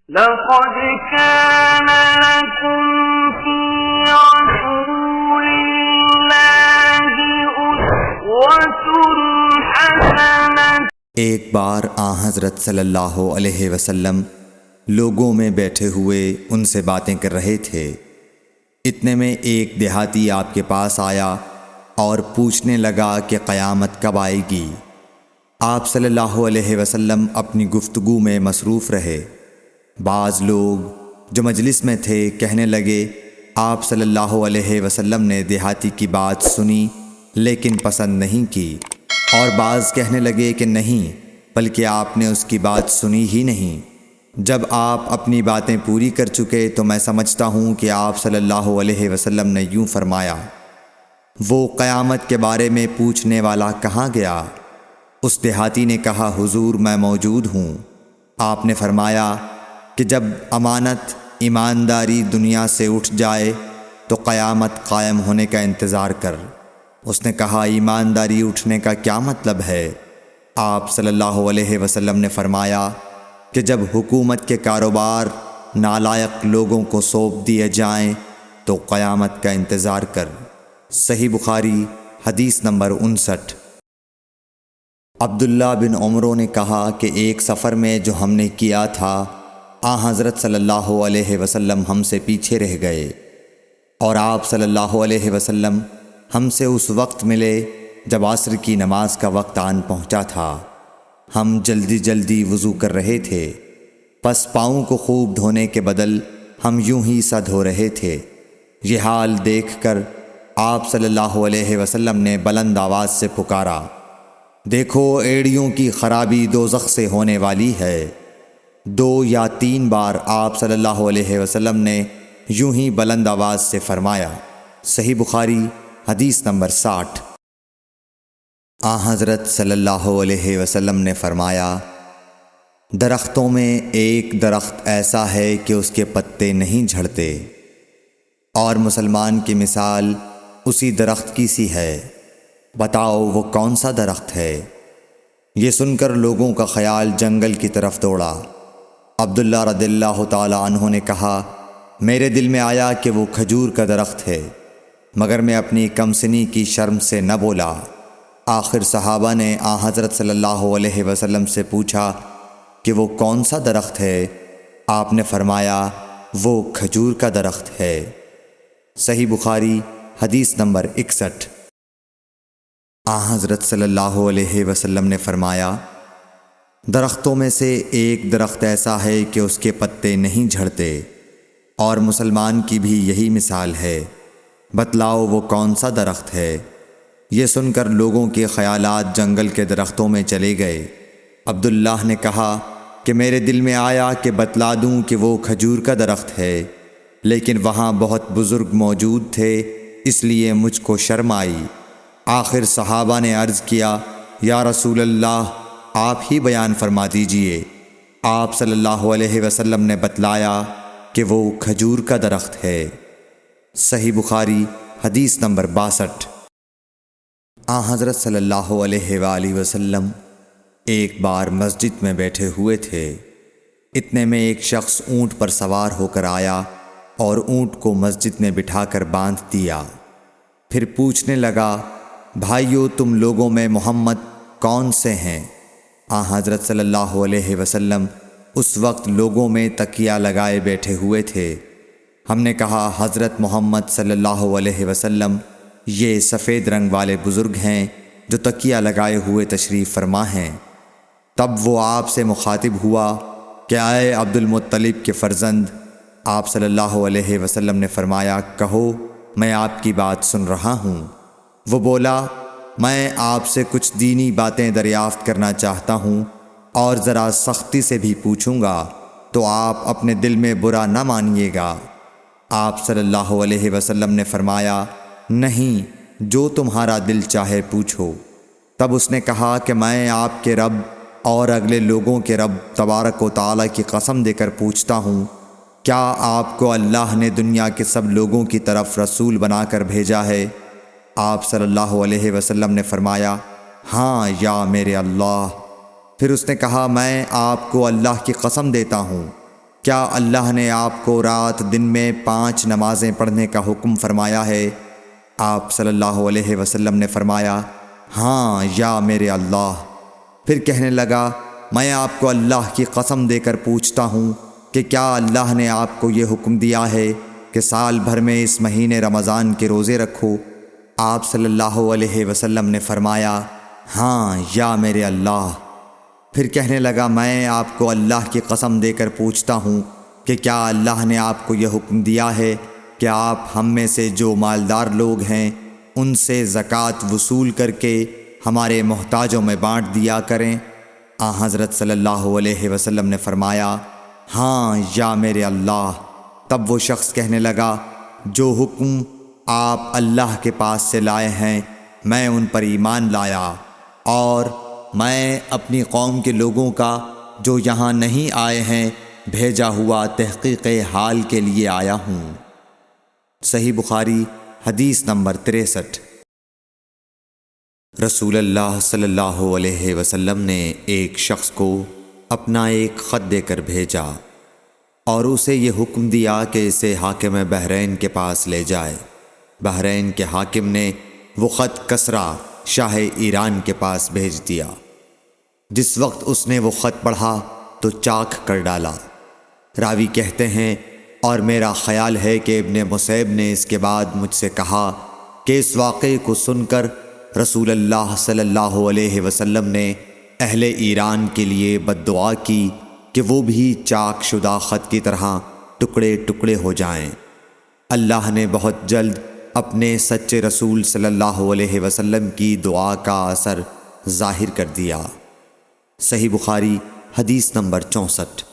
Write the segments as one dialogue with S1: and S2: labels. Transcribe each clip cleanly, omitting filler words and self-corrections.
S1: لقد كان لكم في رسول الله أسوة حسنة۔
S2: ایک بار حضرت صلی اللہ علیہ وسلم لوگوں میں بیٹھے ہوئے ان سے باتیں کر رہے تھے۔ اتنے میں ایک دیہاتی آپ کے پاس آیا اور پوچھنے لگا کہ قیامت کب آئے گی۔ آپ صلی اللہ علیہ وسلم اپنی گفتگو میں مصروف رہے۔ بعض لوگ جو مجلس میں تھے کہنے لگے آپ صلی اللہ علیہ وسلم نے دیہاتی کی بات سنی لیکن پسند نہیں کی، اور بعض کہنے لگے کہ نہیں بلکہ آپ نے اس کی بات سنی ہی نہیں۔ جب آپ اپنی باتیں پوری کر چکے تو میں سمجھتا ہوں کہ آپ صلی اللہ علیہ وسلم نے یوں فرمایا، وہ قیامت کے بارے میں پوچھنے والا کہاں گیا؟ اس دیہاتی نے کہا حضور میں موجود ہوں۔ آپ نے فرمایا کہ جب امانت ایمانداری دنیا سے اٹھ جائے تو قیامت قائم ہونے کا انتظار کر۔ اس نے کہا ایمانداری اٹھنے کا کیا مطلب ہے؟ آپ صلی اللہ علیہ وسلم نے فرمایا کہ جب حکومت کے کاروبار نالائق لوگوں کو سونپ دیے جائیں تو قیامت کا انتظار کر۔ صحیح بخاری حدیث نمبر 59۔ عبداللہ بن عمرو نے کہا کہ ایک سفر میں جو ہم نے کیا تھا حضرت صلی اللہ علیہ وسلم ہم سے پیچھے رہ گئے، اور آپ صلی اللہ علیہ وسلم ہم سے اس وقت ملے جب عصر کی نماز کا وقت آن پہنچا تھا۔ ہم جلدی جلدی وضو کر رہے تھے، پس پاؤں کو خوب دھونے کے بدل ہم یوں ہی سا دھو رہے تھے۔ یہ حال دیکھ کر آپ صلی اللہ علیہ وسلم نے بلند آواز سے پکارا، دیکھو ایڑیوں کی خرابی دوزخ سے ہونے والی ہے۔ 2 یا 3 بار آپ صلی اللہ علیہ وسلم نے یوں ہی بلند آواز سے فرمایا۔ صحیح بخاری حدیث نمبر 60۔ حضرت صلی اللہ علیہ وسلم نے فرمایا، درختوں میں ایک درخت ایسا ہے کہ اس کے پتے نہیں جھڑتے، اور مسلمان کی مثال اسی درخت کی سی ہے، بتاؤ وہ کون سا درخت ہے؟ یہ سن کر لوگوں کا خیال جنگل کی طرف دوڑا۔ عبداللہ رضی اللہ تعالی عنہ نے کہا میرے دل میں آیا کہ وہ کھجور کا درخت ہے، مگر میں اپنی کم سنی کی شرم سے نہ بولا۔ آخر صحابہ نے حضرت صلی اللہ علیہ وسلم سے پوچھا کہ وہ کون سا درخت ہے؟ آپ نے فرمایا وہ کھجور کا درخت ہے۔ صحیح بخاری حدیث نمبر 61۔ حضرت صلی اللہ علیہ وسلم نے فرمایا، درختوں میں سے ایک درخت ایسا ہے کہ اس کے پتے نہیں جھڑتے، اور مسلمان کی بھی یہی مثال ہے، بتلاؤ وہ کون سا درخت ہے؟ یہ سن کر لوگوں کے خیالات جنگل کے درختوں میں چلے گئے۔ عبداللہ نے کہا کہ میرے دل میں آیا کہ بتلا دوں کہ وہ کھجور کا درخت ہے، لیکن وہاں بہت بزرگ موجود تھے اس لیے مجھ کو شرم آئی۔ آخر صحابہ نے عرض کیا یا رسول اللہ آپ ہی بیان فرما دیجئے۔ آپ صلی اللہ علیہ وسلم نے بتلایا کہ وہ کھجور کا درخت ہے۔ صحیح بخاری حدیث نمبر 62۔ حضرت صلی اللہ علیہ وآلہ وسلم ایک بار مسجد میں بیٹھے ہوئے تھے۔ اتنے میں ایک شخص اونٹ پر سوار ہو کر آیا اور اونٹ کو مسجد میں بٹھا کر باندھ دیا۔ پھر پوچھنے لگا بھائیو تم لوگوں میں محمد کون سے ہیں؟ حضرت صلی اللہ علیہ وسلم اس وقت لوگوں میں تکیہ لگائے بیٹھے ہوئے تھے۔ ہم نے کہا حضرت محمد صلی اللہ علیہ وسلم یہ سفید رنگ والے بزرگ ہیں جو تکیہ لگائے ہوئے تشریف فرما ہیں۔ تب وہ آپ سے مخاطب ہوا کہ اے عبد المطلب کے فرزند۔ آپ صلی اللہ علیہ وسلم نے فرمایا کہو میں آپ کی بات سن رہا ہوں۔ وہ بولا میں آپ سے کچھ دینی باتیں دریافت کرنا چاہتا ہوں، اور ذرا سختی سے بھی پوچھوں گا تو آپ اپنے دل میں برا نہ مانیے گا۔ آپ صلی اللہ علیہ وسلم نے فرمایا نہیں، جو تمہارا دل چاہے پوچھو۔ تب اس نے کہا کہ میں آپ کے رب اور اگلے لوگوں کے رب تبارک و تعالی کی قسم دے کر پوچھتا ہوں، کیا آپ کو اللہ نے دنیا کے سب لوگوں کی طرف رسول بنا کر بھیجا ہے؟ آپ صلی اللہ علیہ وسلم نے فرمایا ہاں یا میرے اللہ۔ پھر اس نے کہا میں آپ کو اللہ کی قسم دیتا ہوں کیا اللہ نے آپ کو رات دن میں 5 نمازیں پڑھنے کا حکم فرمایا ہے؟ آپ صلی اللہ علیہ وسلم نے فرمایا ہاں یا میرے اللہ۔ پھر کہنے لگا میں آپ کو اللہ کی قسم دے کر پوچھتا ہوں کہ کیا اللہ نے آپ کو یہ حکم دیا ہے کہ سال بھر میں اس مہینے رمضان کے روزے رکھو؟ آپ صلی اللہ علیہ وسلم نے فرمایا ہاں یا میرے اللہ۔ پھر کہنے لگا میں آپ کو اللہ کی قسم دے کر پوچھتا ہوں کہ کیا اللہ نے آپ کو یہ حکم دیا ہے کہ آپ ہم میں سے جو مالدار لوگ ہیں ان سے زکوٰۃ وصول کر کے ہمارے محتاجوں میں بانٹ دیا کریں؟ حضرت صلی اللہ علیہ وسلم نے فرمایا ہاں یا میرے اللہ۔ تب وہ شخص کہنے لگا جو حکم آپ اللہ کے پاس سے لائے ہیں میں ان پر ایمان لایا، اور میں اپنی قوم کے لوگوں کا جو یہاں نہیں آئے ہیں بھیجا ہوا تحقیق حال کے لیے آیا ہوں۔ صحیح بخاری حدیث نمبر 63۔ رسول اللہ صلی اللہ علیہ وسلم نے ایک شخص کو اپنا ایک خط دے کر بھیجا اور اسے یہ حکم دیا کہ اسے حاکم بحرین کے پاس لے جائے۔ بحرین کے حاکم نے وہ خط کسریٰ شاہ ایران کے پاس بھیج دیا۔ جس وقت اس نے وہ خط پڑھا تو چاک کر ڈالا۔ راوی کہتے ہیں اور میرا خیال ہے کہ ابن مسیب نے اس کے بعد مجھ سے کہا کہ اس واقعے کو سن کر رسول اللہ صلی اللہ علیہ وسلم نے اہل ایران کے لیے بد دعا کی کہ وہ بھی چاک شدہ خط کی طرح ٹکڑے ٹکڑے ہو جائیں۔ اللہ نے بہت جلد اپنے سچے رسول صلی اللہ علیہ وسلم کی دعا کا اثر ظاہر کر دیا۔ صحیح بخاری حدیث نمبر 64۔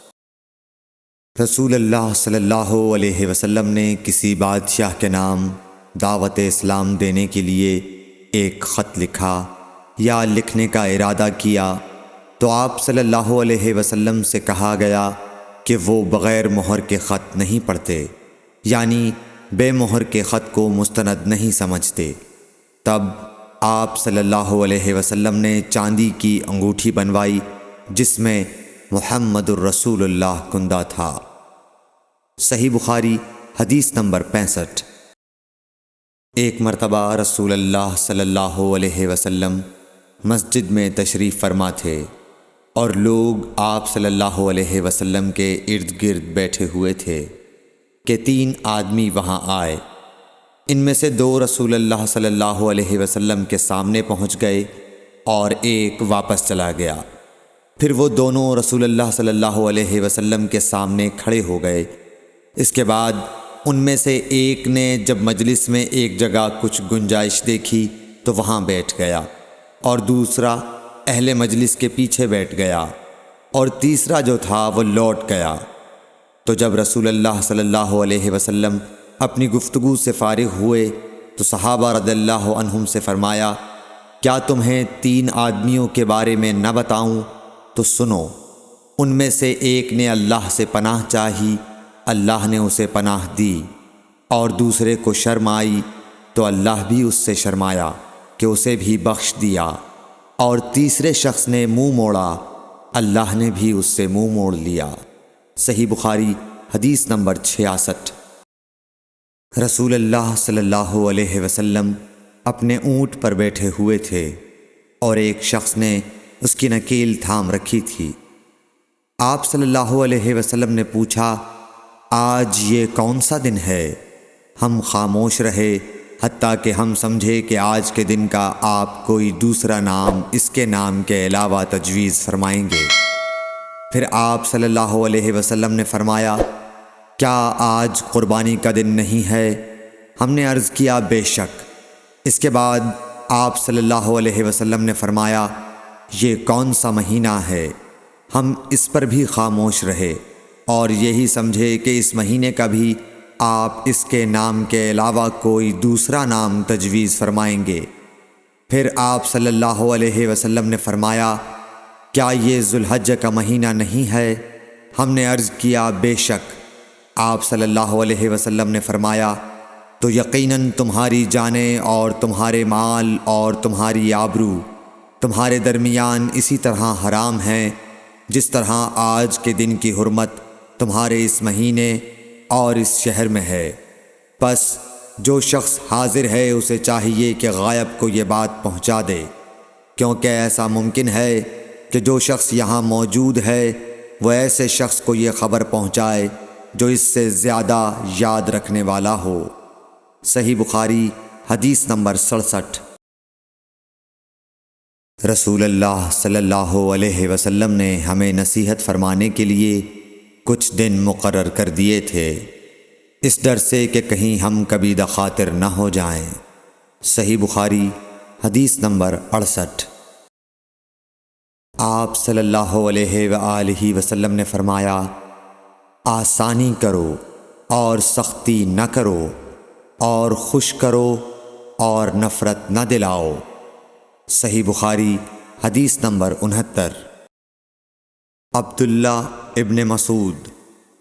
S2: رسول اللہ صلی اللہ علیہ وسلم نے کسی بادشاہ کے نام دعوت اسلام دینے کے لیے ایک خط لکھا یا لکھنے کا ارادہ کیا تو آپ صلی اللہ علیہ وسلم سے کہا گیا کہ وہ بغیر مہر کے خط نہیں پڑھتے، یعنی بے مہر کے خط کو مستند نہیں سمجھتے۔ تب آپ صلی اللہ علیہ وسلم نے چاندی کی انگوٹھی بنوائی جس میں محمد الرسول اللہ کندہ تھا۔ صحیح بخاری حدیث نمبر 65۔ ایک مرتبہ رسول اللہ صلی اللہ علیہ وسلم مسجد میں تشریف فرما تھے اور لوگ آپ صلی اللہ علیہ وسلم کے ارد گرد بیٹھے ہوئے تھے کہ 3 آدمی وہاں آئے۔ ان میں سے 2 رسول اللہ صلی اللہ علیہ وسلم کے سامنے پہنچ گئے اور ایک واپس چلا گیا۔ پھر وہ دونوں رسول اللہ صلی اللہ علیہ وسلم کے سامنے کھڑے ہو گئے۔ اس کے بعد ان میں سے ایک نے جب مجلس میں ایک جگہ کچھ گنجائش دیکھی تو وہاں بیٹھ گیا، اور دوسرا اہل مجلس کے پیچھے بیٹھ گیا، اور تیسرا جو تھا وہ لوٹ گیا۔ تو جب رسول اللہ صلی اللہ علیہ وسلم اپنی گفتگو سے فارغ ہوئے تو صحابہ رضی اللہ عنہم سے فرمایا کیا تمہیں 3 آدمیوں کے بارے میں نہ بتاؤں؟ تو سنو۔ ان میں سے ایک نے اللہ سے پناہ چاہی، اللہ نے اسے پناہ دی، اور دوسرے کو شرم آئی تو اللہ بھی اس سے شرمایا کہ اسے بھی بخش دیا، اور تیسرے شخص نے منہ موڑا، اللہ نے بھی اس سے منہ موڑ لیا۔ صحیح بخاری حدیث نمبر 66۔ رسول اللہ صلی اللہ علیہ وسلم اپنے اونٹ پر بیٹھے ہوئے تھے اور ایک شخص نے اس کی نکیل تھام رکھی تھی۔ آپ صلی اللہ علیہ وسلم نے پوچھا آج یہ کون سا دن ہے؟ ہم خاموش رہے حتیٰ کہ ہم سمجھے کہ آج کے دن کا آپ کوئی دوسرا نام اس کے نام کے علاوہ تجویز فرمائیں گے۔ پھر آپ صلی اللہ علیہ وسلم نے فرمایا کیا آج قربانی کا دن نہیں ہے؟ ہم نے عرض کیا بے شک۔ اس کے بعد آپ صلی اللہ علیہ وسلم نے فرمایا یہ کون سا مہینہ ہے؟ ہم اس پر بھی خاموش رہے اور یہی سمجھے کہ اس مہینے کا بھی آپ اس کے نام کے علاوہ کوئی دوسرا نام تجویز فرمائیں گے۔ پھر آپ صلی اللہ علیہ وسلم نے فرمایا کیا یہ ذوالحجہ کا مہینہ نہیں ہے؟ ہم نے عرض کیا بے شک۔ آپ صلی اللہ علیہ وسلم نے فرمایا تو یقیناً تمہاری جانیں اور تمہارے مال اور تمہاری آبرو تمہارے درمیان اسی طرح حرام ہیں جس طرح آج کے دن کی حرمت تمہارے اس مہینے اور اس شہر میں ہے۔ پس جو شخص حاضر ہے اسے چاہیے کہ غائب کو یہ بات پہنچا دے، کیونکہ ایسا ممکن ہے کہ جو شخص یہاں موجود ہے وہ ایسے شخص کو یہ خبر پہنچائے جو اس سے زیادہ یاد رکھنے والا ہو۔ صحیح بخاری حدیث نمبر 67۔ رسول اللہ صلی اللہ علیہ وسلم نے ہمیں نصیحت فرمانے کے لیے کچھ دن مقرر کر دیے تھے، اس ڈر سے کہ کہیں ہم کبھی دخاطر نہ ہو جائیں۔ صحیح بخاری حدیث نمبر 68۔ آپ صلی اللہ علیہ وآلہ وسلم نے فرمایا، آسانی کرو اور سختی نہ کرو، اور خوش کرو اور نفرت نہ دلاؤ۔ صحیح بخاری حدیث نمبر 69۔ عبداللہ ابن مسعود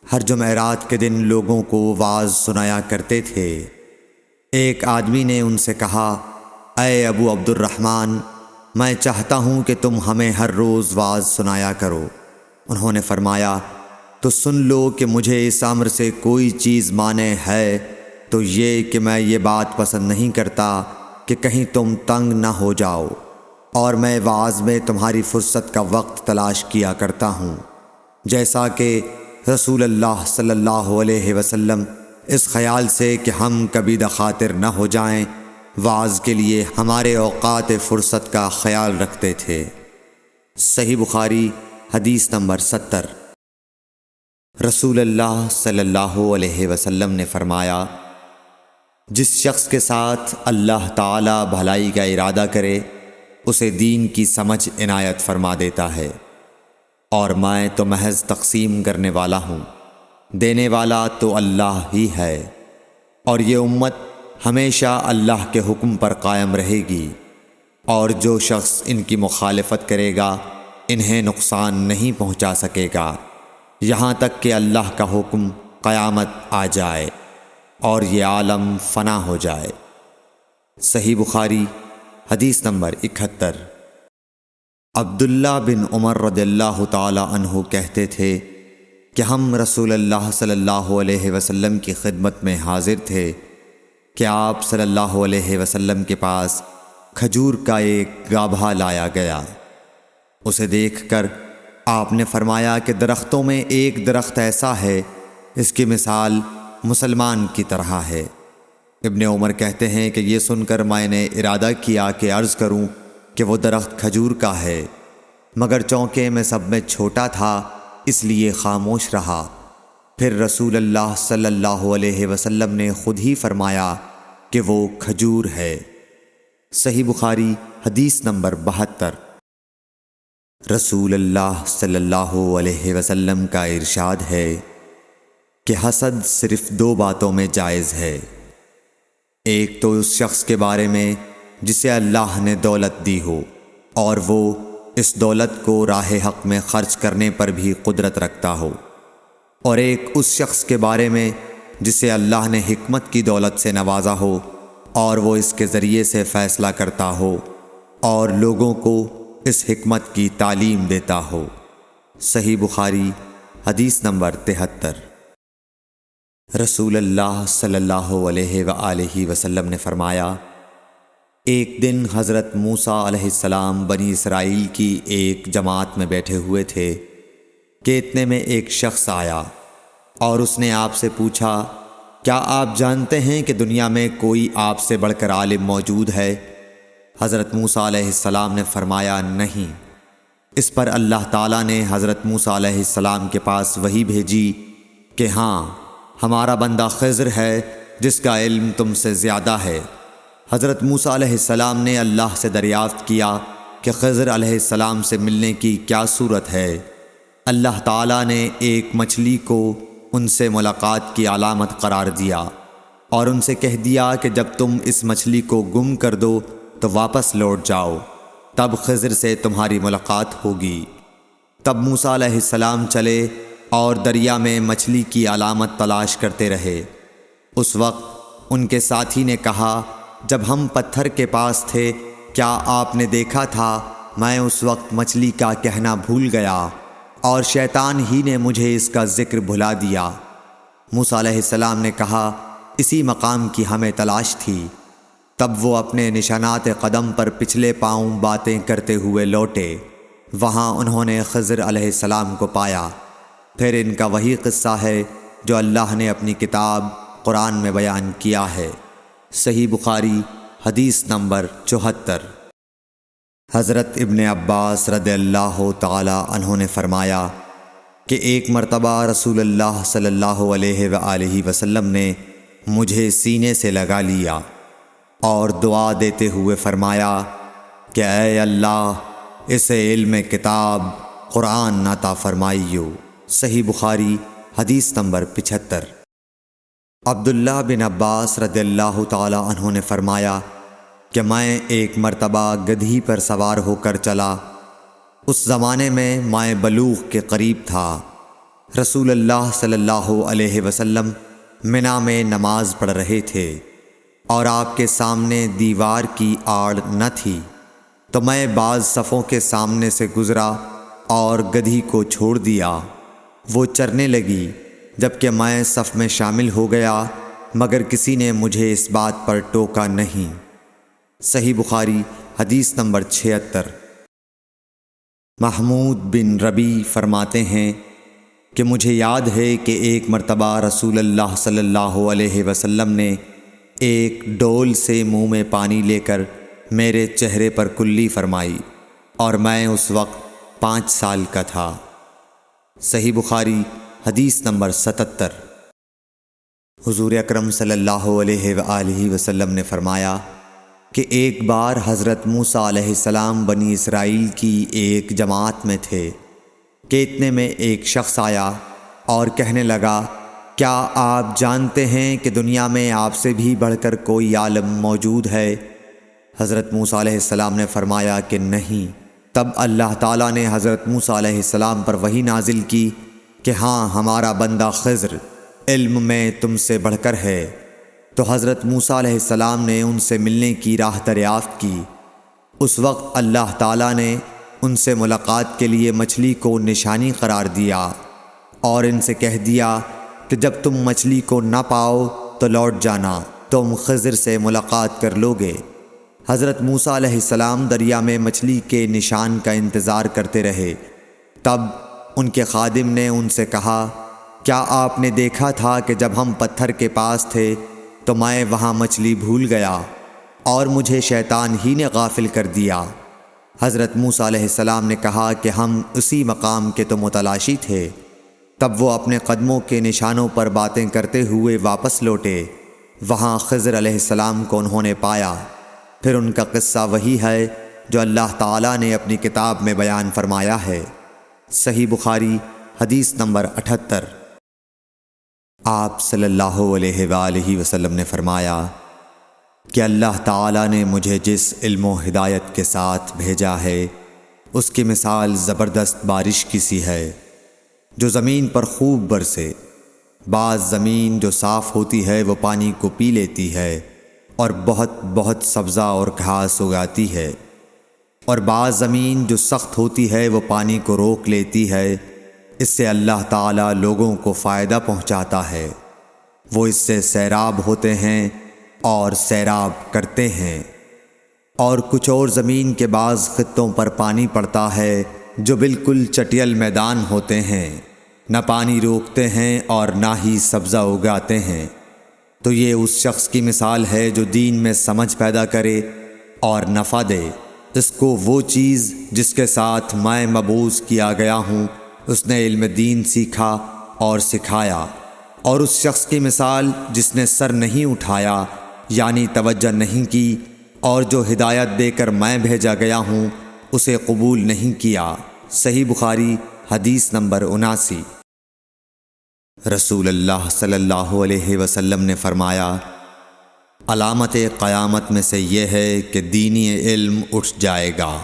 S2: ہر جمعرات کے دن لوگوں کو واعظ سنایا کرتے تھے۔ ایک آدمی نے ان سے کہا، اے ابو عبد الرحمن، میں چاہتا ہوں کہ تم ہمیں ہر روز واعظ سنایا کرو۔ انہوں نے فرمایا، تو سن لو کہ مجھے اس امر سے کوئی چیز مانع ہے تو یہ کہ میں یہ بات پسند نہیں کرتا کہ کہیں تم تنگ نہ ہو جاؤ، اور میں واعظ میں تمہاری فرصت کا وقت تلاش کیا کرتا ہوں، جیسا کہ رسول اللہ صلی اللہ علیہ وسلم اس خیال سے کہ ہم کبھی دخاطر نہ ہو جائیں واعظ کے لیے ہمارے اوقات فرصت کا خیال رکھتے تھے۔ صحیح بخاری حدیث نمبر 70۔ رسول اللہ صلی اللہ علیہ وسلم نے فرمایا، جس شخص کے ساتھ اللہ تعالی بھلائی کا ارادہ کرے اسے دین کی سمجھ عنایت فرما دیتا ہے، اور میں تو محض تقسیم کرنے والا ہوں، دینے والا تو اللہ ہی ہے، اور یہ امت ہمیشہ اللہ کے حکم پر قائم رہے گی، اور جو شخص ان کی مخالفت کرے گا انہیں نقصان نہیں پہنچا سکے گا یہاں تک کہ اللہ کا حکم قیامت آ جائے اور یہ عالم فنا ہو جائے۔ صحیح بخاری حدیث نمبر 71۔ عبداللہ بن عمر رضی اللہ تعالی عنہ کہتے تھے کہ ہم رسول اللہ صلی اللہ علیہ وسلم کی خدمت میں حاضر تھے کہ آپ صلی اللہ علیہ وسلم کے پاس کھجور کا ایک گابھا لایا گیا۔ اسے دیکھ کر آپ نے فرمایا کہ درختوں میں ایک درخت ایسا ہے اس کی مثال مسلمان کی طرح ہے۔ ابن عمر کہتے ہیں کہ یہ سن کر میں نے ارادہ کیا کہ عرض کروں کہ وہ درخت کھجور کا ہے، مگر چونکہ میں سب میں چھوٹا تھا اس لیے خاموش رہا۔ پھر رسول اللہ صلی اللہ علیہ وسلم نے خود ہی فرمایا کہ وہ کھجور ہے۔ صحیح بخاری حدیث نمبر 72۔ رسول اللہ صلی اللہ علیہ وسلم کا ارشاد ہے کہ حسد صرف دو باتوں میں جائز ہے، ایک تو اس شخص کے بارے میں جسے اللہ نے دولت دی ہو اور وہ اس دولت کو راہ حق میں خرچ کرنے پر بھی قدرت رکھتا ہو، اور ایک اس شخص کے بارے میں جسے اللہ نے حکمت کی دولت سے نوازا ہو اور وہ اس کے ذریعے سے فیصلہ کرتا ہو اور لوگوں کو اس حکمت کی تعلیم دیتا ہو۔ صحیح بخاری حدیث نمبر 73۔ رسول اللہ صلی اللہ علیہ وآلہ وسلم نے فرمایا، ایک دن حضرت موسیٰ علیہ السلام بنی اسرائیل کی ایک جماعت میں بیٹھے ہوئے تھے کہ اتنے میں ایک شخص آیا اور اس نے آپ سے پوچھا، کیا آپ جانتے ہیں کہ دنیا میں کوئی آپ سے بڑھ کر عالم موجود ہے؟ حضرت موسیٰ علیہ السلام نے فرمایا، نہیں۔ اس پر اللہ تعالیٰ نے حضرت موسیٰ علیہ السلام کے پاس وحی بھیجی کہ ہاں، ہمارا بندہ خضر ہے جس کا علم تم سے زیادہ ہے۔ حضرت موسیٰ علیہ السلام نے اللہ سے دریافت کیا کہ خضر علیہ السلام سے ملنے کی کیا صورت ہے؟ اللہ تعالیٰ نے ایک مچھلی کو ان سے ملاقات کی علامت قرار دیا اور ان سے کہہ دیا کہ جب تم اس مچھلی کو گم کر دو تو واپس لوٹ جاؤ، تب خضر سے تمہاری ملاقات ہوگی۔ تب موسیٰ علیہ السلام چلے اور دریا میں مچھلی کی علامت تلاش کرتے رہے۔ اس وقت ان کے ساتھی نے کہا، جب ہم پتھر کے پاس تھے کیا آپ نے دیکھا تھا؟ میں اس وقت مچھلی کا کہنا بھول گیا۔ اور شیطان ہی نے مجھے اس کا ذکر بھلا دیا۔ موسیٰ علیہ السلام نے کہا اسی مقام کی ہمیں تلاش تھی۔ تب وہ اپنے نشانات قدم پر پچھلے پاؤں باتیں کرتے ہوئے لوٹے۔ وہاں انہوں نے خضر علیہ السلام کو پایا۔ پھر ان کا وہی قصہ ہے جو اللہ نے اپنی کتاب قرآن میں بیان کیا ہے۔ صحیح بخاری حدیث نمبر 74۔ حضرت ابن عباس رضی اللہ تعالی عنہ نے فرمایا کہ ایک مرتبہ رسول اللہ صلی اللہ علیہ وآلہ وسلم نے مجھے سینے سے لگا لیا اور دعا دیتے ہوئے فرمایا کہ اے اللہ اسے علم کتاب قرآن عطا فرمائیو۔ صحیح بخاری حدیث نمبر 75۔ عبداللہ بن عباس رضی اللہ تعالی عنہ نے فرمایا کہ میں ایک مرتبہ گدھی پر سوار ہو کر چلا۔ اس زمانے میں مائے بلوغ کے قریب تھا۔ رسول اللہ صلی اللہ علیہ وسلم منی میں نماز پڑھ رہے تھے اور آپ کے سامنے دیوار کی آڑ نہ تھی، تو میں بعض صفوں کے سامنے سے گزرا اور گدھی کو چھوڑ دیا۔ وہ چرنے لگی، جبکہ میں صف میں شامل ہو گیا، مگر کسی نے مجھے اس بات پر ٹوکا نہیں۔ صحیح بخاری حدیث نمبر 76۔ محمود بن ربی فرماتے ہیں کہ مجھے یاد ہے کہ ایک مرتبہ رسول اللہ صلی اللہ علیہ وسلم نے ایک ڈول سے منہ میں پانی لے کر میرے چہرے پر کلی فرمائی، اور میں اس وقت 5 سال کا تھا۔ صحیح بخاری حدیث نمبر 77۔ حضور اکرم صلی اللہ علیہ وآلہ وسلم نے فرمایا کہ ایک بار حضرت موسیٰ علیہ السلام بنی اسرائیل کی ایک جماعت میں تھے کہ اتنے میں ایک شخص آیا اور کہنے لگا کیا آپ جانتے ہیں کہ دنیا میں آپ سے بھی بڑھ کر کوئی عالم موجود ہے؟ حضرت موسیٰ علیہ السلام نے فرمایا کہ نہیں۔ تب اللہ تعالیٰ نے حضرت موسیٰ علیہ السلام پر وحی نازل کی کہ ہاں ہمارا بندہ خضر علم میں تم سے بڑھ کر ہے۔ تو حضرت موسیٰ علیہ السلام نے ان سے ملنے کی راہ دریافت کی۔ اس وقت اللہ تعالیٰ نے ان سے ملاقات کے لیے مچھلی کو نشانی قرار دیا اور ان سے کہہ دیا کہ جب تم مچھلی کو نہ پاؤ تو لوٹ جانا، تم خضر سے ملاقات کر لوگے۔ حضرت موسیٰ علیہ السلام دریا میں مچھلی کے نشان کا انتظار کرتے رہے۔ تب ان کے خادم نے ان سے کہا کیا آپ نے دیکھا تھا کہ جب ہم پتھر کے پاس تھے تو میں وہاں مچھلی بھول گیا اور مجھے شیطان ہی نے غافل کر دیا؟ حضرت موسیٰ علیہ السلام نے کہا کہ ہم اسی مقام کے تو متلاشی تھے۔ تب وہ اپنے قدموں کے نشانوں پر باتیں کرتے ہوئے واپس لوٹے۔ وہاں خضر علیہ السلام کو انہوں نے پایا۔ پھر ان کا قصہ وہی ہے جو اللہ تعالیٰ نے اپنی کتاب میں بیان فرمایا ہے۔ صحیح بخاری حدیث نمبر 78۔ آپ صلی اللہ علیہ وآلہ وسلم نے فرمایا کہ اللہ تعالیٰ نے مجھے جس علم و ہدایت کے ساتھ بھیجا ہے اس کی مثال زبردست بارش کی سی ہے جو زمین پر خوب برسے۔ بعض زمین جو صاف ہوتی ہے وہ پانی کو پی لیتی ہے اور بہت سبزہ اور گھاس اگاتی ہے، اور بعض زمین جو سخت ہوتی ہے وہ پانی کو روک لیتی ہے۔ اس سے اللہ تعالیٰ لوگوں کو فائدہ پہنچاتا ہے، وہ اس سے سیراب ہوتے ہیں اور سیراب کرتے ہیں۔ اور کچھ اور زمین کے بعض خطوں پر پانی پڑتا ہے جو بالکل چٹیل میدان ہوتے ہیں، نہ پانی روکتے ہیں اور نہ ہی سبزہ اگاتے ہیں۔ تو یہ اس شخص کی مثال ہے جو دین میں سمجھ پیدا کرے اور نفع دے۔ اس کو وہ چیز جس کے ساتھ میں مبعوث کیا گیا ہوں اس نے علم دین سیکھا اور سکھایا، اور اس شخص کی مثال جس نے سر نہیں اٹھایا یعنی توجہ نہیں کی اور جو ہدایت دے کر میں بھیجا گیا ہوں اسے قبول نہیں کیا۔ صحیح بخاری حدیث نمبر 79۔ رسول اللہ صلی اللہ علیہ وسلم نے فرمایا علامت قیامت میں سے یہ ہے کہ دینی علم اٹھ جائے گا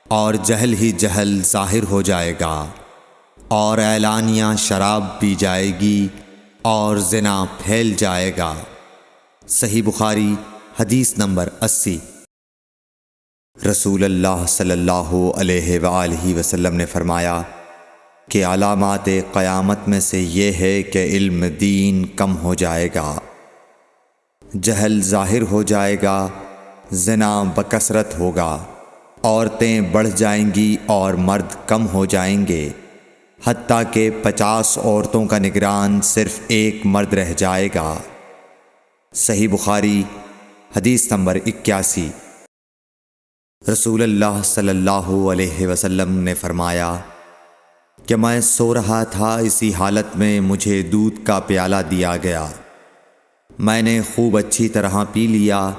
S2: اور جہل ہی جہل ظاہر ہو جائے گا، اور اعلانیہ شراب پی جائے گی اور زنا پھیل جائے گا۔ صحیح بخاری حدیث نمبر 80۔ رسول اللہ صلی اللہ علیہ وآلہ وسلم نے فرمایا کہ علامات قیامت میں سے یہ ہے کہ علم دین کم ہو جائے گا، جہل ظاہر ہو جائے گا، زنا بکثرت ہوگا، عورتیں بڑھ جائیں گی اور مرد کم ہو جائیں گے، حتیٰ کہ 50 عورتوں کا نگران صرف ایک مرد رہ جائے گا۔ صحیح بخاری حدیث نمبر 81۔ رسول اللہ صلی اللہ علیہ وسلم نے فرمایا کہ میں سو رہا تھا، اسی حالت میں مجھے دودھ کا پیالہ دیا گیا، میں نے خوب اچھی طرح پی لیا،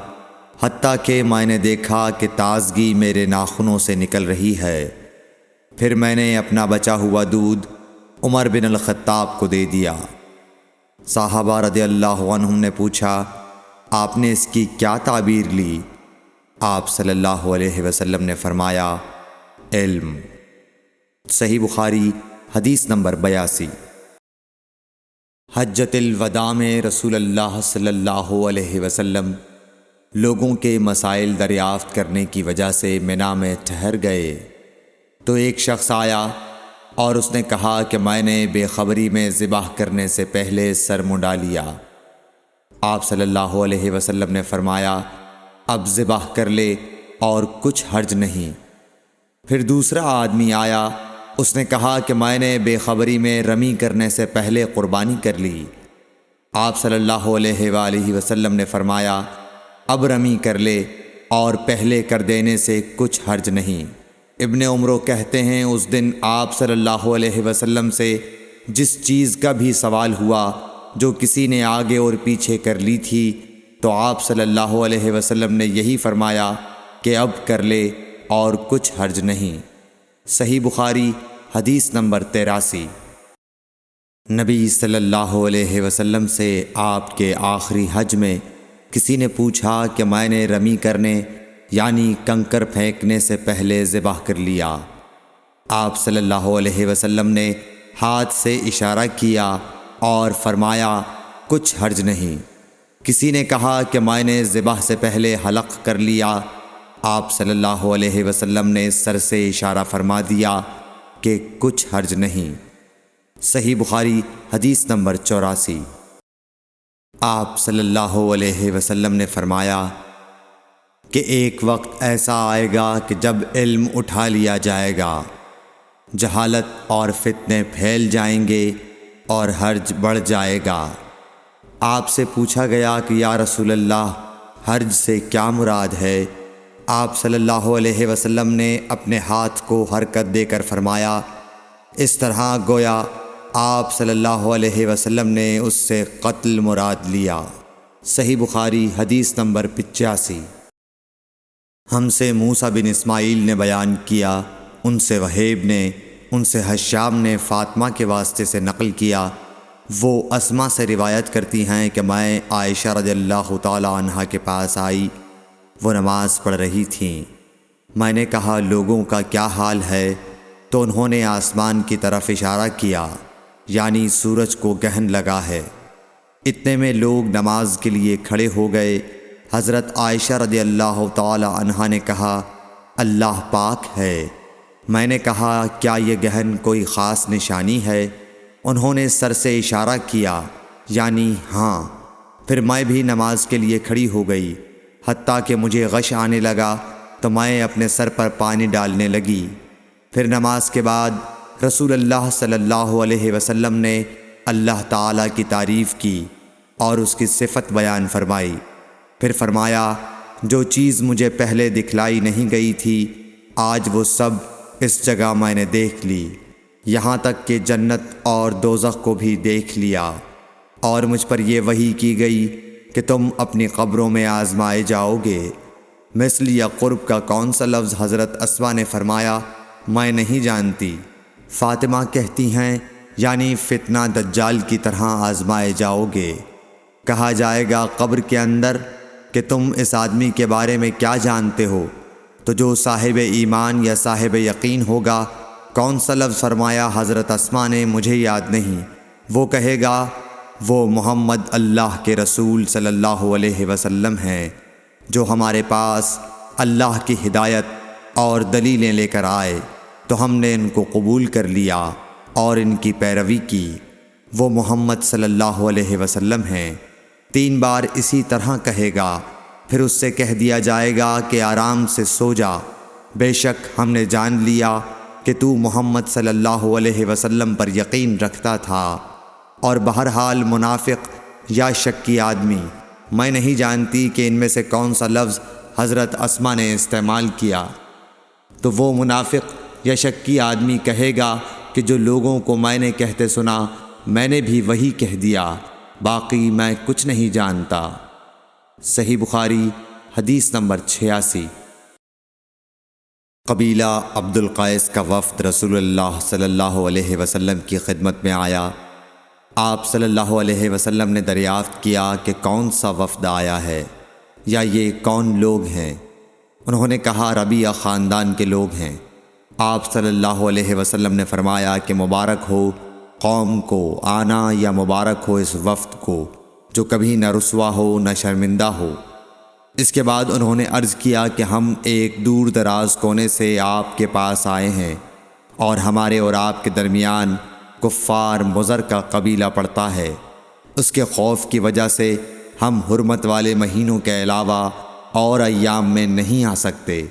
S2: حتیٰ کہ میں نے دیکھا کہ تازگی میرے ناخنوں سے نکل رہی ہے۔ پھر میں نے اپنا بچا ہوا دودھ عمر بن الخطاب کو دے دیا۔ صحابہ رضی اللہ عنہم نے پوچھا، آپ نے اس کی کیا تعبیر لی؟ آپ صلی اللہ علیہ وسلم نے فرمایا، علم۔ صحیح بخاری حدیث نمبر 82۔ حجۃ الوداع میں رسول اللہ صلی اللہ علیہ وسلم لوگوں کے مسائل دریافت کرنے کی وجہ سے منا میں ٹھہر گئے، تو ایک شخص آیا اور اس نے کہا کہ میں نے بے خبری میں ذبح کرنے سے پہلے سر منڈا لیا۔ آپ صلی اللہ علیہ وسلم نے فرمایا، اب ذبح کر لے اور کچھ حرج نہیں۔ پھر دوسرا آدمی آیا، اس نے کہا کہ میں نے بے خبری میں رمی کرنے سے پہلے قربانی کر لی۔ آپ صلی اللہ علیہ وآلہ وسلم نے فرمایا، اب رمی کر لے اور پہلے کر دینے سے کچھ حرج نہیں۔ ابن عمرو کہتے ہیں، اس دن آپ صلی اللہ علیہ وسلم سے جس چیز کا بھی سوال ہوا جو کسی نے آگے اور پیچھے کر لی تھی، تو آپ صلی اللہ علیہ وسلم نے یہی فرمایا کہ اب کر لے اور کچھ حرج نہیں۔ صحیح بخاری حدیث نمبر 83۔ نبی صلی اللہ علیہ وسلم سے آپ کے آخری حج میں کسی نے پوچھا کہ میں نے رمی کرنے یعنی کنکر پھینکنے سے پہلے ذبح کر لیا۔ آپ صلی اللہ علیہ وسلم نے ہاتھ سے اشارہ کیا اور فرمایا، کچھ حرج نہیں۔ کسی نے کہا کہ میں نے ذبح سے پہلے حلق کر لیا۔ آپ صلی اللہ علیہ وسلم نے سر سے اشارہ فرما دیا کہ کچھ حرج نہیں۔ صحیح بخاری حدیث نمبر 84۔ آپ صلی اللہ علیہ وسلم نے فرمایا کہ ایک وقت ایسا آئے گا کہ جب علم اٹھا لیا جائے گا، جہالت اور فتنے پھیل جائیں گے اور حرج بڑھ جائے گا۔ آپ سے پوچھا گیا کہ یا رسول اللہ، حرج سے کیا مراد ہے؟ آپ صلی اللہ علیہ وسلم نے اپنے ہاتھ کو حرکت دے کر فرمایا، اس طرح گویا آپ صلی اللہ علیہ وسلم نے اس سے قتل مراد لیا۔ صحیح بخاری حدیث نمبر 85۔ ہم سے موسیٰ بن اسماعیل نے بیان کیا، ان سے وہیب نے، ان سے حشام نے فاطمہ کے واسطے سے نقل کیا، وہ اسما سے روایت کرتی ہیں کہ میں عائشہ رضی اللہ تعالی عنہا کے پاس آئی، وہ نماز پڑھ رہی تھیں۔ میں نے کہا، لوگوں کا کیا حال ہے؟ تو انہوں نے آسمان کی طرف اشارہ کیا، یعنی سورج کو گہن لگا ہے۔ اتنے میں لوگ نماز کے لیے کھڑے ہو گئے۔ حضرت عائشہ رضی اللہ تعالی عنہا نے کہا، اللہ پاک ہے۔ میں نے کہا، کیا یہ گہن کوئی خاص نشانی ہے؟ انہوں نے سر سے اشارہ کیا، یعنی ہاں۔ پھر میں بھی نماز کے لیے کھڑی ہو گئی، حتیٰ کہ مجھے غش آنے لگا تو میں اپنے سر پر پانی ڈالنے لگی۔ پھر نماز کے بعد رسول اللہ صلی اللہ علیہ وسلم نے اللہ تعالیٰ کی تعریف کی اور اس کی صفت بیان فرمائی۔ پھر فرمایا، جو چیز مجھے پہلے دکھلائی نہیں گئی تھی، آج وہ سب اس جگہ میں نے دیکھ لی، یہاں تک کہ جنت اور دوزخ کو بھی دیکھ لیا۔ اور مجھ پر یہ وحی کی گئی کہ تم اپنی قبروں میں آزمائے جاؤ گے۔ مثل یا قرب کا کون سا لفظ؟ حضرت اسما نے فرمایا، میں نہیں جانتی۔ فاطمہ کہتی ہیں، یعنی فتنہ دجال کی طرح آزمائے جاؤ گے۔ کہا جائے گا قبر کے اندر کہ تم اس آدمی کے بارے میں کیا جانتے ہو؟ تو جو صاحب ایمان یا صاحب یقین ہوگا۔ کون سا لفظ فرمایا؟ حضرت اسما نے، مجھے یاد نہیں۔ وہ کہے گا، وہ محمد اللہ کے رسول صلی اللہ علیہ وسلم ہیں، جو ہمارے پاس اللہ کی ہدایت اور دلیلیں لے کر آئے، تو ہم نے ان کو قبول کر لیا اور ان کی پیروی کی، وہ محمد صلی اللہ علیہ وسلم ہیں۔ 3 بار اسی طرح کہے گا، پھر اس سے کہہ دیا جائے گا کہ آرام سے سو جا، بے شک ہم نے جان لیا کہ تو محمد صلی اللہ علیہ وسلم پر یقین رکھتا تھا۔ اور بہرحال منافق یا شکی آدمی، میں نہیں جانتی کہ ان میں سے کون سا لفظ حضرت اسما نے استعمال کیا، تو وہ منافق یا شکی آدمی کہے گا کہ جو لوگوں کو میں نے کہتے سنا میں نے بھی وہی کہہ دیا، باقی میں کچھ نہیں جانتا۔ صحیح بخاری حدیث نمبر 86۔ قبیلہ عبد القیس کا وفد رسول اللہ صلی اللہ علیہ وسلم کی خدمت میں آیا۔ آپ صلی اللہ علیہ وسلم نے دریافت کیا کہ کون سا وفد آیا ہے یا یہ کون لوگ ہیں؟ انہوں نے کہا ربیعہ خاندان کے لوگ ہیں۔ آپ صلی اللہ علیہ وسلم نے فرمایا کہ مبارک ہو قوم کو آنا، یا مبارک ہو اس وفد کو جو کبھی نہ رسوا ہو نہ شرمندہ ہو۔ اس کے بعد انہوں نے عرض کیا کہ ہم ایک دور دراز کونے سے آپ کے پاس آئے ہیں، اور ہمارے اور آپ کے درمیان کفار مضر کا قبیلہ پڑتا ہے۔ اس کے خوف کی وجہ سے ہم حرمت والے مہینوں کے علاوہ اور ایام میں نہیں آ سکتے،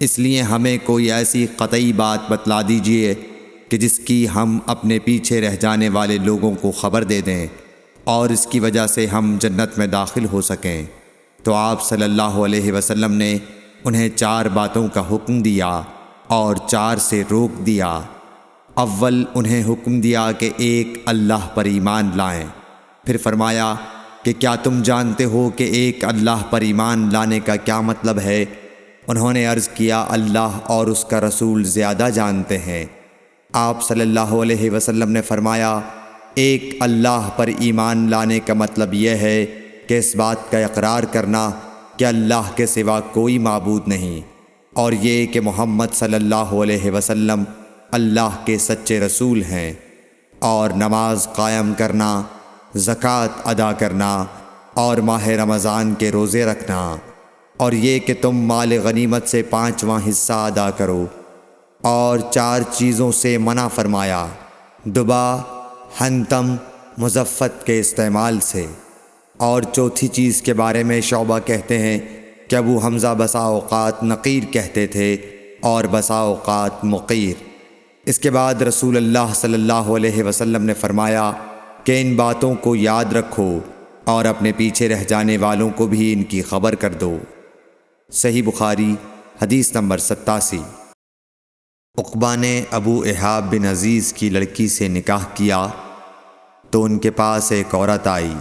S2: اس لیے ہمیں کوئی ایسی قطعی بات بتلا دیجئے کہ جس کی ہم اپنے پیچھے رہ جانے والے لوگوں کو خبر دے دیں، اور اس کی وجہ سے ہم جنت میں داخل ہو سکیں۔ تو آپ صلی اللہ علیہ وسلم نے انہیں 4 باتوں کا حکم دیا اور 4 سے روک دیا۔ اول انہیں حکم دیا کہ ایک اللہ پر ایمان لائیں، پھر فرمایا کہ کیا تم جانتے ہو کہ ایک اللہ پر ایمان لانے کا کیا مطلب ہے؟ انہوں نے عرض کیا اللہ اور اس کا رسول زیادہ جانتے ہیں۔ آپ صلی اللہ علیہ وسلم نے فرمایا ایک اللہ پر ایمان لانے کا مطلب یہ ہے کہ اس بات کا اقرار کرنا کہ اللہ کے سوا کوئی معبود نہیں، اور یہ کہ محمد صلی اللہ علیہ وسلم اللہ کے سچے رسول ہیں، اور نماز قائم کرنا، زکوٰۃ ادا کرنا، اور ماہ رمضان کے روزے رکھنا، اور یہ کہ تم مال غنیمت سے 5واں حصہ ادا کرو، اور 4 چیزوں سے منع فرمایا، دبا، حنتم، مزفت کے استعمال سے۔ اور چوتھی چیز کے بارے میں شعبہ کہتے ہیں کہ ابو حمزہ بسا اوقات نقیر کہتے تھے اور بسا اوقات مقیر۔ اس کے بعد رسول اللہ صلی اللہ علیہ وسلم نے فرمایا کہ ان باتوں کو یاد رکھو اور اپنے پیچھے رہ جانے والوں کو بھی ان کی خبر کر دو۔ صحیح بخاری حدیث نمبر 87۔ عقبہ نے ابو احاب بن عزیز کی لڑکی سے نکاح کیا تو ان کے پاس ایک عورت آئی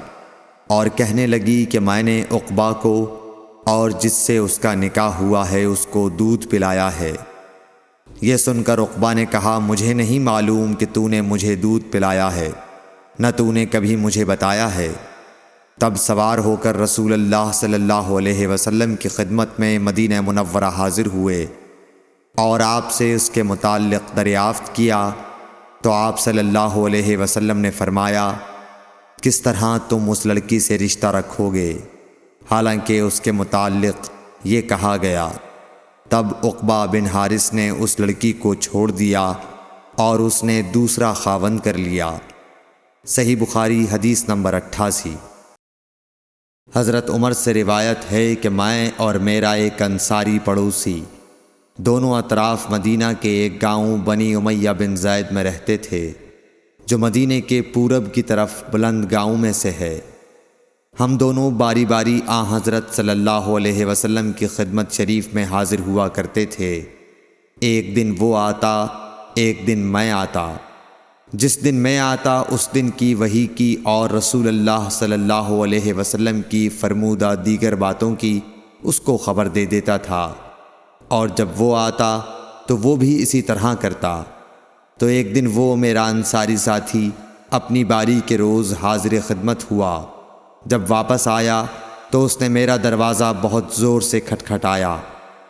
S2: اور کہنے لگی کہ میں نے عقبہ کو اور جس سے اس کا نکاح ہوا ہے اس کو دودھ پلایا ہے۔ یہ سن کر عقبہ نے کہا مجھے نہیں معلوم کہ تو نے مجھے دودھ پلایا ہے، نہ تو نے کبھی مجھے بتایا ہے۔ تب سوار ہو کر رسول اللہ صلی اللہ علیہ وسلم کی خدمت میں مدینہ منورہ حاضر ہوئے اور آپ سے اس کے متعلق دریافت کیا تو آپ صلی اللہ علیہ وسلم نے فرمایا کس طرح تم اس لڑکی سے رشتہ رکھو گے، حالانکہ اس کے متعلق یہ کہا گیا۔ تب عقبہ بن حارث نے اس لڑکی کو چھوڑ دیا اور اس نے دوسرا خاوند کر لیا۔ صحیح بخاری حدیث نمبر 88۔ حضرت عمر سے روایت ہے کہ میں اور میرا ایک انصاری پڑوسی دونوں اطراف مدینہ کے ایک گاؤں بنی امیہ بن زید میں رہتے تھے، جو مدینے کے پورب کی طرف بلند گاؤں میں سے ہے۔ ہم دونوں باری باری حضرت صلی اللہ علیہ وسلم کی خدمت شریف میں حاضر ہوا کرتے تھے۔ ایک دن وہ آتا، ایک دن میں آتا۔ جس دن میں آتا اس دن کی وحی کی اور رسول اللہ صلی اللہ علیہ وسلم کی فرمودہ دیگر باتوں کی اس کو خبر دے دیتا تھا، اور جب وہ آتا تو وہ بھی اسی طرح کرتا۔ تو ایک دن وہ میرا انصاری ساتھی اپنی باری کے روز حاضر خدمت ہوا۔ جب واپس آیا تو اس نے میرا دروازہ بہت زور سے کھٹکھٹایا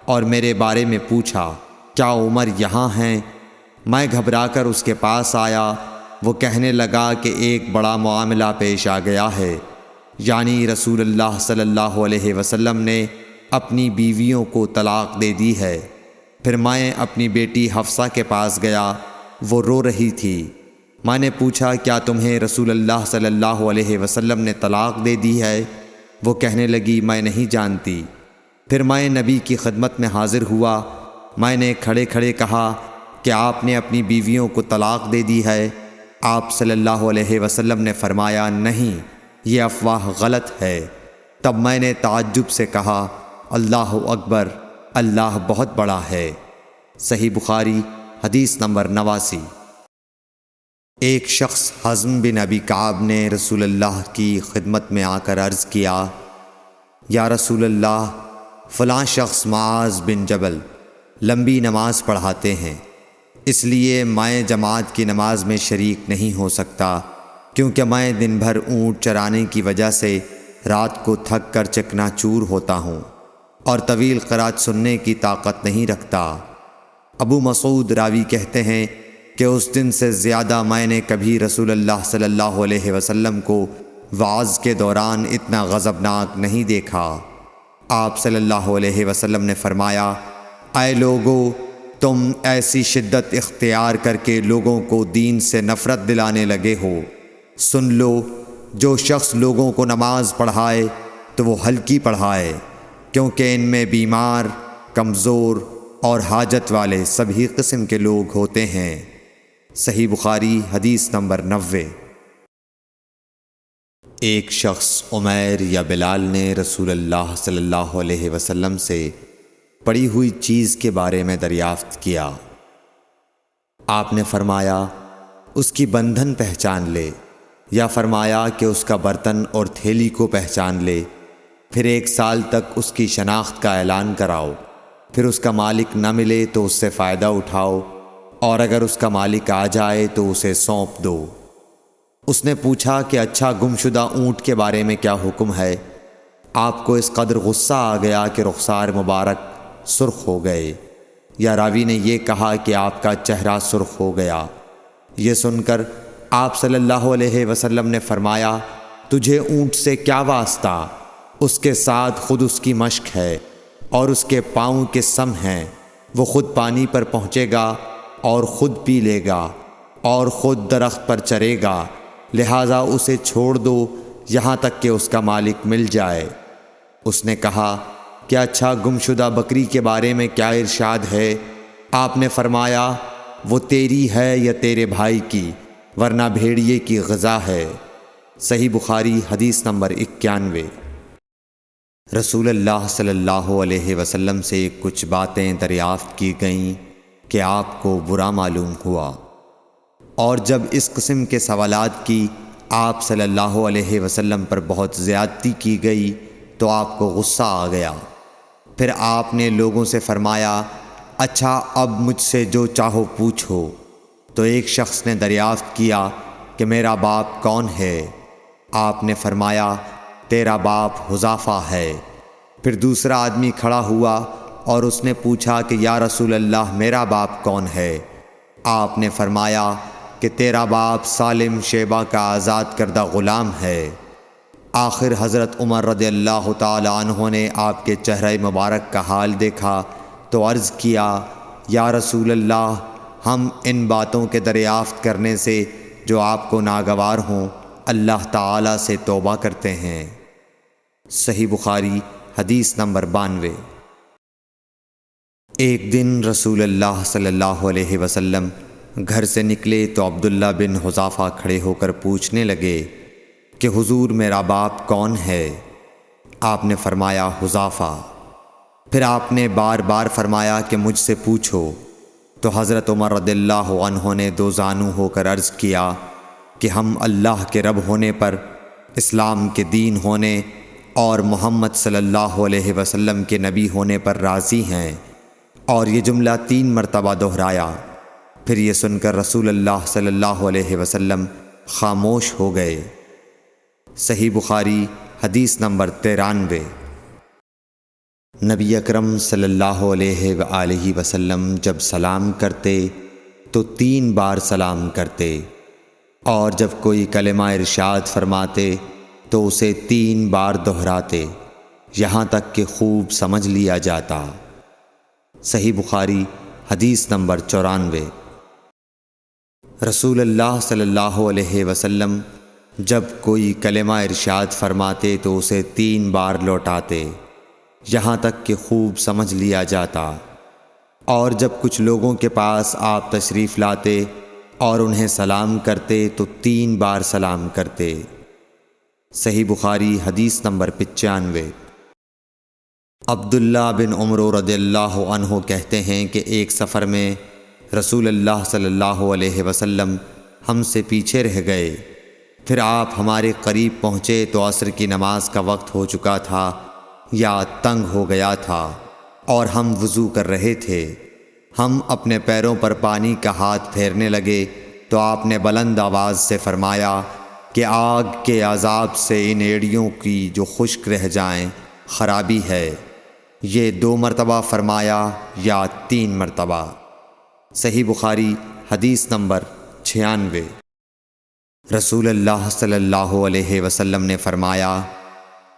S2: اور میرے بارے میں پوچھا کیا عمر یہاں ہیں؟ میں گھبرا کر اس کے پاس آیا۔ وہ کہنے لگا کہ ایک بڑا معاملہ پیش آ گیا ہے، یعنی رسول اللہ صلی اللہ علیہ وسلم نے اپنی بیویوں کو طلاق دے دی ہے۔ 'پھر میں اپنی بیٹی حفصہ کے پاس گیا، وہ رو رہی تھی میں نے پوچھا کیا تمہیں رسول اللہ صلی اللہ علیہ وسلم نے طلاق دے دی ہے؟ وہ کہنے لگی میں نہیں جانتی۔ پھر میں نبی کی خدمت میں حاضر ہوا۔ میں نے کھڑے کھڑے کہا کہ آپ نے اپنی بیویوں کو طلاق دے دی ہے؟ آپ صلی اللہ علیہ وسلم نے فرمایا نہیں، یہ افواہ غلط ہے۔ تب میں نے تعجب سے کہا اللہ اکبر، اللہ بہت بڑا ہے۔ صحیح بخاری حدیث نمبر 89۔ ایک شخص حزم بن ابی کعب نے رسول اللہ کی خدمت میں آ کر عرض کیا یا رسول اللہ، فلاں شخص معاذ بن جبل لمبی نماز پڑھاتے ہیں، اس لیے میں جماعت کی نماز میں شریک نہیں ہو سکتا، کیونکہ میں دن بھر اونٹ چرانے کی وجہ سے رات کو تھک کر چکنا چور ہوتا ہوں اور طویل قرات سننے کی طاقت نہیں رکھتا۔ ابو مسعود راوی کہتے ہیں کہ اس دن سے زیادہ میں نے کبھی رسول اللہ صلی اللہ علیہ وسلم کو وعظ کے دوران اتنا غضبناک نہیں دیکھا۔ آپ صلی اللہ علیہ وسلم نے فرمایا اے لوگو، تم ایسی شدت اختیار کر کے لوگوں کو دین سے نفرت دلانے لگے ہو۔ سن لو، جو شخص لوگوں کو نماز پڑھائے تو وہ ہلکی پڑھائے، کیونکہ ان میں بیمار، کمزور اور حاجت والے سبھی قسم کے لوگ ہوتے ہیں۔ صحیح بخاری حدیث نمبر 90۔ ایک شخص عمیر یا بلال نے رسول اللہ صلی اللہ علیہ وسلم سے پڑی ہوئی چیز کے بارے میں دریافت کیا۔ آپ نے فرمایا اس کی بندھن پہچان لے، یا فرمایا کہ اس کا برتن اور تھیلی کو پہچان لے، پھر 1 سال تک اس کی شناخت کا اعلان کراؤ، پھر اس کا مالک نہ ملے تو اس سے فائدہ اٹھاؤ، اور اگر اس کا مالک آ جائے تو اسے سونپ دو۔ اس نے پوچھا کہ اچھا گمشدہ اونٹ کے بارے میں کیا حکم ہے؟ آپ کو اس قدر غصہ آ گیا کہ رخسار مبارک سرخ ہو گئے، یا راوی نے یہ کہا کہ آپ کا چہرہ سرخ ہو گیا۔ یہ سن کر آپ صلی اللہ علیہ وسلم نے فرمایا تجھے اونٹ سے کیا واسطہ؟ اس کے ساتھ خود اس کی مشک ہے اور اس کے پاؤں کے سم ہیں، وہ خود پانی پر پہنچے گا اور خود پی لے گا اور خود درخت پر چرے گا، لہٰذا اسے چھوڑ دو یہاں تک کہ اس کا مالک مل جائے۔ اس نے کہا کہ اچھا گمشدہ بکری کے بارے میں کیا ارشاد ہے؟ آپ نے فرمایا وہ تیری ہے یا تیرے بھائی کی، ورنہ بھیڑیے کی غذا ہے۔ صحیح بخاری حدیث نمبر 91۔ رسول اللہ صلی اللہ علیہ وسلم سے کچھ باتیں دریافت کی گئیں کہ آپ کو برا معلوم ہوا، اور جب اس قسم کے سوالات کی آپ صلی اللہ علیہ وسلم پر بہت زیادتی کی گئی تو آپ کو غصہ آ گیا۔ پھر آپ نے لوگوں سے فرمایا اچھا اب مجھ سے جو چاہو پوچھو۔ تو ایک شخص نے دریافت کیا کہ میرا باپ کون ہے؟ آپ نے فرمایا تیرا باپ حذافہ ہے۔ پھر دوسرا آدمی کھڑا ہوا اور اس نے پوچھا کہ یا رسول اللہ میرا باپ کون ہے؟ آپ نے فرمایا کہ تیرا باپ سالم شیبہ کا آزاد کردہ غلام ہے۔ آخر حضرت عمر رضی اللہ تعالی عنہ نے آپ کے چہرہ مبارک کا حال دیکھا تو عرض کیا یا رسول اللہ، ہم ان باتوں کے دریافت کرنے سے جو آپ کو ناگوار ہوں اللہ تعالی سے توبہ کرتے ہیں۔ صحیح بخاری حدیث نمبر 92۔ ایک دن رسول اللہ صلی اللہ علیہ وسلم گھر سے نکلے تو عبداللہ بن حذافہ کھڑے ہو کر پوچھنے لگے کہ حضور میرا باپ کون ہے؟ آپ نے فرمایا حذافہ۔ پھر آپ نے بار بار فرمایا کہ مجھ سے پوچھو۔ تو حضرت عمر رضی اللہ عنہ نے دو زانو ہو کر عرض کیا کہ ہم اللہ کے رب ہونے پر، اسلام کے دین ہونے اور محمد صلی اللہ علیہ وسلم کے نبی ہونے پر راضی ہیں۔ اور یہ جملہ 3 مرتبہ دہرایا۔ پھر یہ سن کر رسول اللہ صلی اللہ علیہ وسلم خاموش ہو گئے۔ صحیح بخاری حدیث نمبر 93۔ نبی اکرم صلی اللہ علیہ وآلہ وسلم جب سلام کرتے تو 3 بار سلام کرتے، اور جب کوئی کلمہ ارشاد فرماتے تو اسے 3 بار دہراتے، یہاں تک کہ خوب سمجھ لیا جاتا۔ صحیح بخاری حدیث نمبر 94۔ رسول اللہ صلی اللہ علیہ وسلم جب کوئی کلمہ ارشاد فرماتے تو اسے 3 بار لوٹاتے یہاں تک کہ خوب سمجھ لیا جاتا، اور جب کچھ لوگوں کے پاس آپ تشریف لاتے اور انہیں سلام کرتے تو 3 بار سلام کرتے۔ صحیح بخاری حدیث نمبر 95۔ عبداللہ بن عمر رضی اللہ عنہ کہتے ہیں کہ ایک سفر میں رسول اللہ صلی اللہ علیہ وسلم ہم سے پیچھے رہ گئے، پھر آپ ہمارے قریب پہنچے تو عصر کی نماز کا وقت ہو چکا تھا یا تنگ ہو گیا تھا اور ہم وضو کر رہے تھے۔ ہم اپنے پیروں پر پانی کا ہاتھ پھیرنے لگے تو آپ نے بلند آواز سے فرمایا کہ آگ کے عذاب سے ان ایڑیوں کی جو خشک رہ جائیں خرابی ہے۔ یہ 2 مرتبہ فرمایا یا 3 مرتبہ؟ صحیح بخاری حدیث نمبر 96۔ رسول اللہ صلی اللہ علیہ وسلم نے فرمایا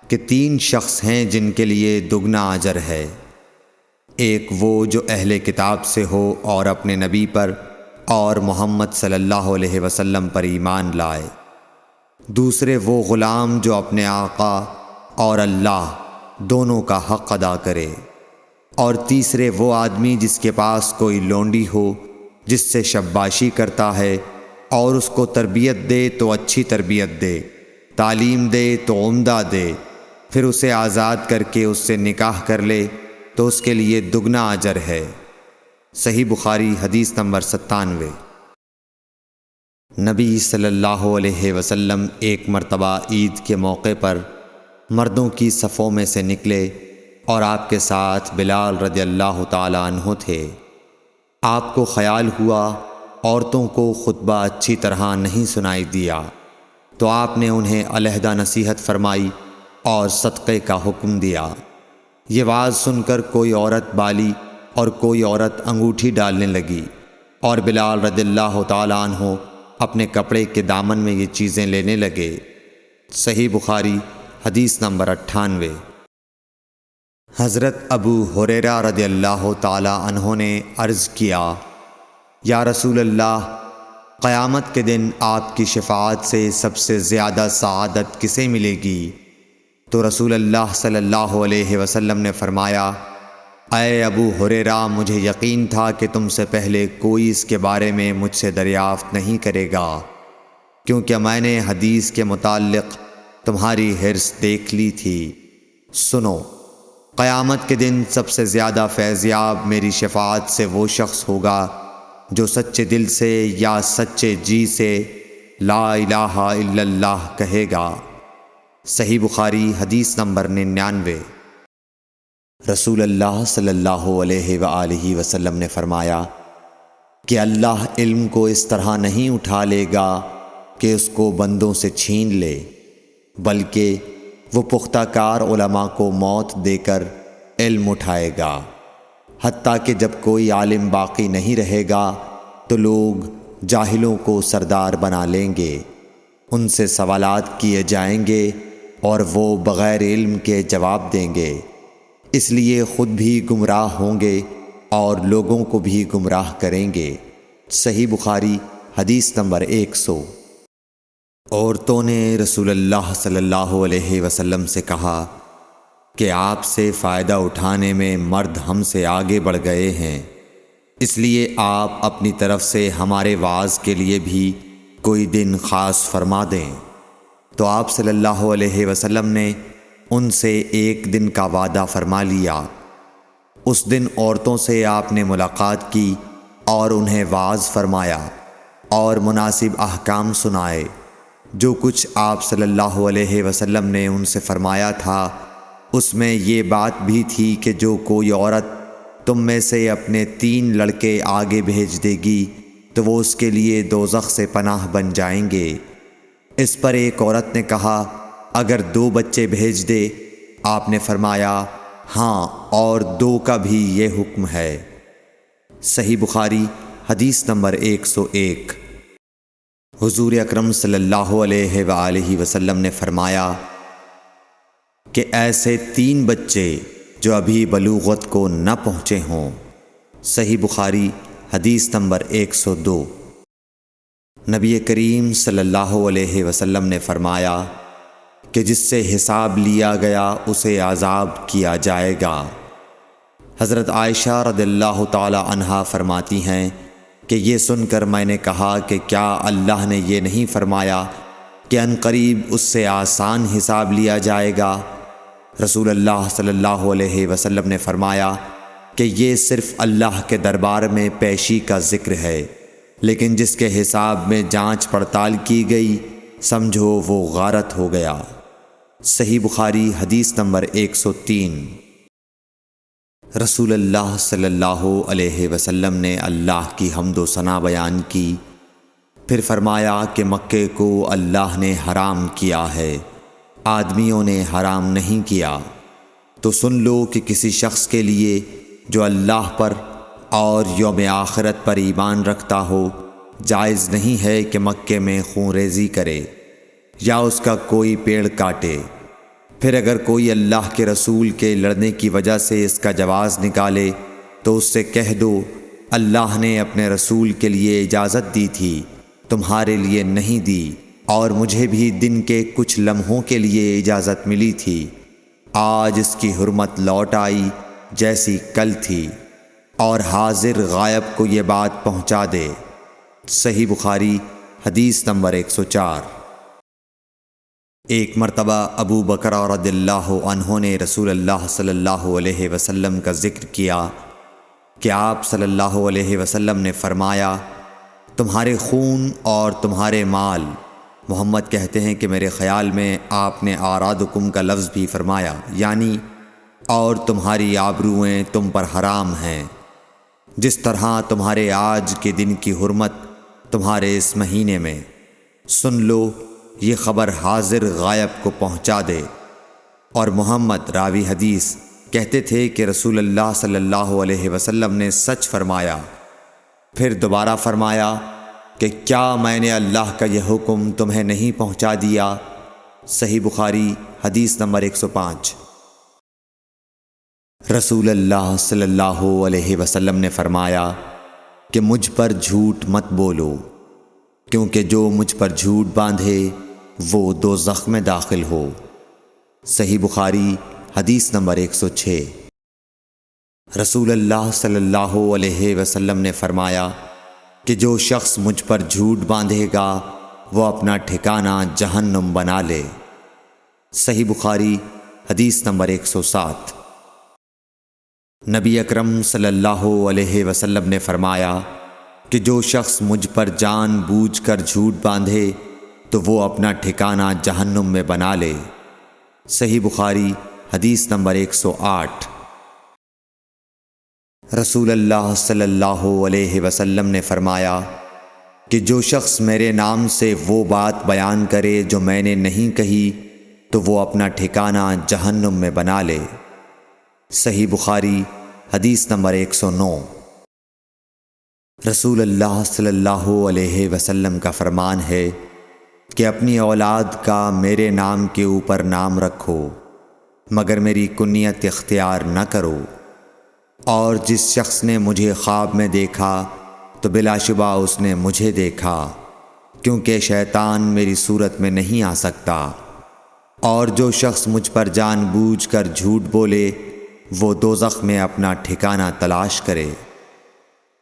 S2: کہ 3 شخص ہیں جن کے لیے دگنا اجر ہے۔ ایک وہ جو اہل کتاب سے ہو اور اپنے نبی پر اور محمد صلی اللہ علیہ وسلم پر ایمان لائے۔ دوسرے وہ غلام جو اپنے آقا اور اللہ دونوں کا حق ادا کرے، اور تیسرے وہ آدمی جس کے پاس کوئی لونڈی ہو جس سے شباشی کرتا ہے اور اس کو تربیت دے تو اچھی تربیت دے، تعلیم دے تو عمدہ دے، پھر اسے آزاد کر کے اس سے نکاح کر لے تو اس کے لیے دگنا اجر ہے۔ صحیح بخاری حدیث نمبر 97۔ نبی صلی اللہ علیہ وسلم ایک مرتبہ عید کے موقع پر مردوں کی صفوں میں سے نکلے اور آپ کے ساتھ بلال رضی اللہ تعالی عنہ تھے۔ آپ کو خیال ہوا عورتوں کو خطبہ اچھی طرح نہیں سنائی دیا تو آپ نے انہیں علیحدہ نصیحت فرمائی اور صدقے کا حکم دیا۔ یہ واز سن کر کوئی عورت بالی اور کوئی عورت انگوٹھی ڈالنے لگی، اور بلال رضی اللہ تعالی عنہ اپنے کپڑے کے دامن میں یہ چیزیں لینے لگے۔ صحیح بخاری حدیث نمبر 98۔ حضرت ابو ہریرہ رضی اللہ تعالی عنہ نے عرض کیا، یا رسول اللہ، قیامت کے دن آپ کی شفاعت سے سب سے زیادہ سعادت کسے ملے گی؟ تو رسول اللہ صلی اللہ علیہ وسلم نے فرمایا، اے ابو ہریرہ، مجھے یقین تھا کہ تم سے پہلے کوئی اس کے بارے میں مجھ سے دریافت نہیں کرے گا، کیونکہ میں نے حدیث کے متعلق تمہاری حرص دیکھ لی تھی۔ سنو، قیامت کے دن سب سے زیادہ فیضیاب میری شفاعت سے وہ شخص ہوگا جو سچے دل سے یا سچے جی سے لا الہ الا اللہ کہے گا۔ صحیح بخاری حدیث نمبر 99۔ رسول اللہ صلی اللہ علیہ وآلہ وسلم نے فرمایا کہ اللہ علم کو اس طرح نہیں اٹھا لے گا کہ اس کو بندوں سے چھین لے، بلکہ وہ پختہ کار علماء کو موت دے کر علم اٹھائے گا، حتیٰ کہ جب کوئی عالم باقی نہیں رہے گا تو لوگ جاہلوں کو سردار بنا لیں گے، ان سے سوالات کیے جائیں گے اور وہ بغیر علم کے جواب دیں گے، اس لیے خود بھی گمراہ ہوں گے اور لوگوں کو بھی گمراہ کریں گے۔ صحیح بخاری حدیث نمبر 100۔ عورتوں نے رسول اللہ صلی اللہ علیہ وسلم سے کہا کہ آپ سے فائدہ اٹھانے میں مرد ہم سے آگے بڑھ گئے ہیں، اس لیے آپ اپنی طرف سے ہمارے وعظ کے لیے بھی کوئی دن خاص فرما دیں۔ تو آپ صلی اللہ علیہ وسلم نے ان سے ایک دن کا وعدہ فرما لیا۔ اس دن عورتوں سے آپ نے ملاقات کی اور انہیں وعظ فرمایا اور مناسب احکام سنائے۔ جو کچھ آپ صلی اللہ علیہ وسلم نے ان سے فرمایا تھا اس میں یہ بات بھی تھی کہ جو کوئی عورت تم میں سے اپنے 3 لڑکے آگے بھیج دے گی تو وہ اس کے لیے دوزخ سے پناہ بن جائیں گے۔ اس پر ایک عورت نے کہا، اگر 2 بچے بھیج دے؟ آپ نے فرمایا، ہاں، اور 2 کا بھی یہ حکم ہے۔ صحیح بخاری حدیث نمبر 101۔ حضور اکرم صلی اللہ علیہ وآلہ وسلم نے فرمایا کہ ایسے 3 بچے جو ابھی بلوغت کو نہ پہنچے ہوں۔ صحیح بخاری حدیث نمبر 102۔ نبی کریم صلی اللہ علیہ وسلم نے فرمایا کہ جس سے حساب لیا گیا اسے عذاب کیا جائے گا۔ حضرت عائشہ رضی اللہ تعالی عنہا فرماتی ہیں کہ یہ سن کر میں نے کہا کہ کیا اللہ نے یہ نہیں فرمایا کہ عنقریب اس سے آسان حساب لیا جائے گا؟ رسول اللہ صلی اللہ علیہ وسلم نے فرمایا کہ یہ صرف اللہ کے دربار میں پیشی کا ذکر ہے، لیکن جس کے حساب میں جانچ پڑتال کی گئی سمجھو وہ غارت ہو گیا۔ صحیح بخاری حدیث نمبر 103۔ رسول اللہ صلی اللہ علیہ وسلم نے اللہ کی حمد و ثنا بیان کی، پھر فرمایا کہ مکے کو اللہ نے حرام کیا ہے، آدمیوں نے حرام نہیں کیا۔ تو سن لو کہ کسی شخص کے لیے جو اللہ پر اور یوم آخرت پر ایمان رکھتا ہو جائز نہیں ہے کہ مکے میں خون ریزی کرے یا اس کا کوئی پیڑ کاٹے۔ پھر اگر کوئی اللہ کے رسول کے لڑنے کی وجہ سے اس کا جواز نکالے تو اس سے کہہ دو اللہ نے اپنے رسول کے لیے اجازت دی تھی، تمہارے لیے نہیں دی، اور مجھے بھی دن کے کچھ لمحوں کے لیے اجازت ملی تھی، آج اس کی حرمت لوٹ آئی جیسی کل تھی، اور حاضر غائب کو یہ بات پہنچا دے۔ صحیح بخاری حدیث نمبر 104۔ ایک مرتبہ ابو بکر رضی اللہ عنہ نے رسول اللہ صلی اللہ علیہ وسلم کا ذکر کیا کہ آپ صلی اللہ علیہ وسلم نے فرمایا تمہارے خون اور تمہارے مال، محمد کہتے ہیں کہ میرے خیال میں آپ نے آرادکم کا لفظ بھی فرمایا، یعنی اور تمہاری آبروئیں تم پر حرام ہیں، جس طرح تمہارے آج کے دن کی حرمت تمہارے اس مہینے میں۔ سن لو یہ خبر حاضر غائب کو پہنچا دے۔ اور محمد راوی حدیث کہتے تھے کہ رسول اللہ صلی اللہ علیہ وسلم نے سچ فرمایا۔ پھر دوبارہ فرمایا کہ کیا میں نے اللہ کا یہ حکم تمہیں نہیں پہنچا دیا؟ صحیح بخاری حدیث نمبر 105۔ رسول اللہ صلی اللہ علیہ وسلم نے فرمایا کہ مجھ پر جھوٹ مت بولو، کیونکہ جو مجھ پر جھوٹ باندھے وہ دوزخ میں داخل ہو۔ صحیح بخاری حدیث نمبر 106۔ رسول اللہ صلی اللہ علیہ وسلم نے فرمایا کہ جو شخص مجھ پر جھوٹ باندھے گا وہ اپنا ٹھکانہ جہنم بنا لے۔ صحیح بخاری حدیث نمبر 107۔ نبی اکرم صلی اللہ علیہ وسلم نے فرمایا کہ جو شخص مجھ پر جان بوجھ کر جھوٹ باندھے تو وہ اپنا ٹھکانہ جہنم میں بنا لے۔ صحیح بخاری حدیث نمبر 108۔ رسول اللہ صلی اللہ علیہ وسلم نے فرمایا کہ جو شخص میرے نام سے وہ بات بیان کرے جو میں نے نہیں کہی تو وہ اپنا ٹھکانہ جہنم میں بنا لے۔ صحیح بخاری حدیث نمبر 109۔ رسول اللہ صلی اللہ علیہ وسلم کا فرمان ہے کہ اپنی اولاد کا میرے نام کے اوپر نام رکھو مگر میری کنیت اختیار نہ کرو، اور جس شخص نے مجھے خواب میں دیکھا تو بلا شبہ اس نے مجھے دیکھا، کیونکہ شیطان میری صورت میں نہیں آ سکتا، اور جو شخص مجھ پر جان بوجھ کر جھوٹ بولے وہ دوزخ میں اپنا ٹھکانہ تلاش کرے۔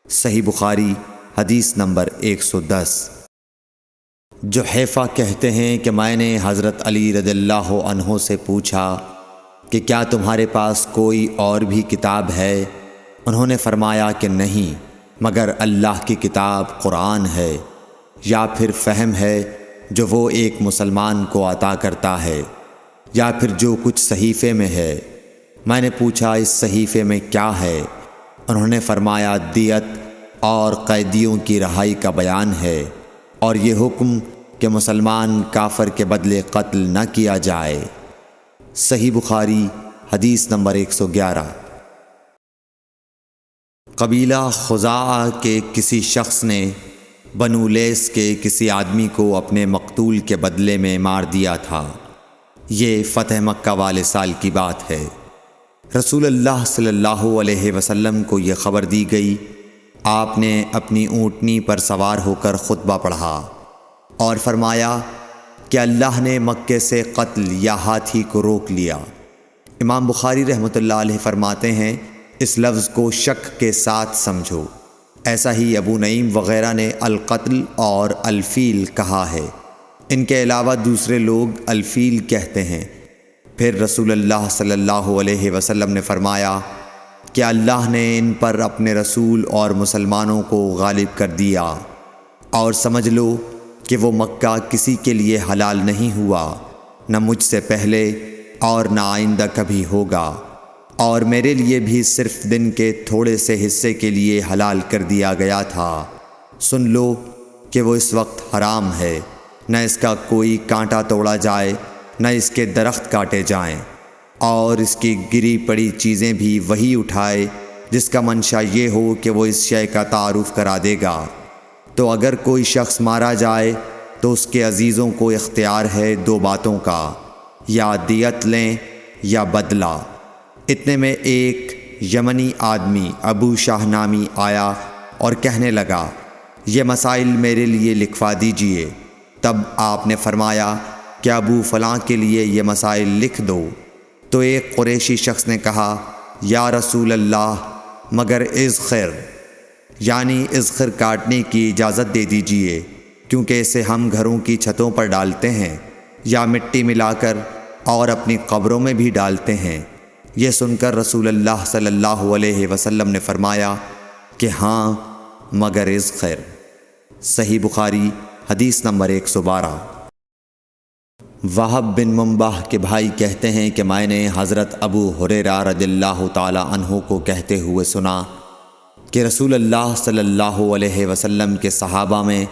S2: صحیح بخاری حدیث نمبر 110۔ جحیفہ کہتے ہیں کہ میں نے حضرت علی رضی اللہ عنہ سے پوچھا کہ کیا تمہارے پاس کوئی اور بھی کتاب ہے؟ انہوں نے فرمایا کہ نہیں مگر اللہ کی کتاب قرآن ہے، یا پھر فہم ہے جو وہ ایک مسلمان کو عطا کرتا ہے، یا پھر جو کچھ صحیفے میں ہے۔ میں نے پوچھا اس صحیفے میں کیا ہے؟ انہوں نے فرمایا دیت اور قیدیوں کی رہائی کا بیان ہے، اور یہ حکم کہ مسلمان کافر کے بدلے قتل نہ کیا جائے۔ صحیح بخاری حدیث نمبر 111۔ قبیلہ خزاعہ کے کسی شخص نے بنو لیس کے کسی آدمی کو اپنے مقتول کے بدلے میں مار دیا تھا۔ یہ فتح مکہ والے سال کی بات ہے۔ رسول اللہ صلی اللہ علیہ وسلم کو یہ خبر دی گئی آپ نے اپنی اونٹنی پر سوار ہو کر خطبہ پڑھا اور فرمایا کہ اللہ نے مکے سے قتل یا ہاتھی کو روک لیا۔ امام بخاری رحمۃ اللہ علیہ فرماتے ہیں اس لفظ کو شک کے ساتھ سمجھو۔ ایسا ہی ابو نعیم وغیرہ نے القتل اور الفیل کہا ہے، ان کے علاوہ دوسرے لوگ الفیل کہتے ہیں۔ پھر رسول اللہ صلی اللہ علیہ وسلم نے فرمایا کہ اللہ نے ان پر اپنے رسول اور مسلمانوں کو غالب کر دیا، اور سمجھ لو کہ وہ مکہ کسی کے لیے حلال نہیں ہوا، نہ مجھ سے پہلے اور نہ آئندہ کبھی ہوگا، اور میرے لیے بھی صرف دن کے تھوڑے سے حصے کے لیے حلال کر دیا گیا تھا۔ سن لو کہ وہ اس وقت حرام ہے، نہ اس کا کوئی کانٹا توڑا جائے، نہ اس کے درخت کاٹے جائیں، اور اس کی گری پڑی چیزیں بھی وہی اٹھائے جس کا منشا یہ ہو کہ وہ اس شے کا تعارف کرا دے گا۔ تو اگر کوئی شخص مارا جائے تو اس کے عزیزوں کو اختیار ہے دو باتوں کا، یا دیت لیں یا بدلہ۔ اتنے میں ایک یمنی آدمی ابو شاہ نامی آیا اور کہنے لگا یہ مسائل میرے لیے لکھوا دیجئے۔ تب آپ نے فرمایا کہ ابو فلاں کے لیے یہ مسائل لکھ دو۔ تو ایک قریشی شخص نے کہا یا رسول اللہ مگر اذخر، یعنی اذخر کاٹنے کی اجازت دے دیجئے، کیونکہ اسے ہم گھروں کی چھتوں پر ڈالتے ہیں یا مٹی ملا کر اور اپنی قبروں میں بھی ڈالتے ہیں۔ یہ سن کر رسول اللہ صلی اللہ علیہ وسلم نے فرمایا کہ ہاں مگر اذخر۔ صحیح بخاری حدیث نمبر 112۔ وہب بن منبح کے بھائی کہتے ہیں کہ میں نے حضرت ابو ہریرہ رضی اللہ تعالی عنہ کو کہتے ہوئے سنا کہ رسول اللہ صلی اللہ علیہ وسلم کے صحابہ میں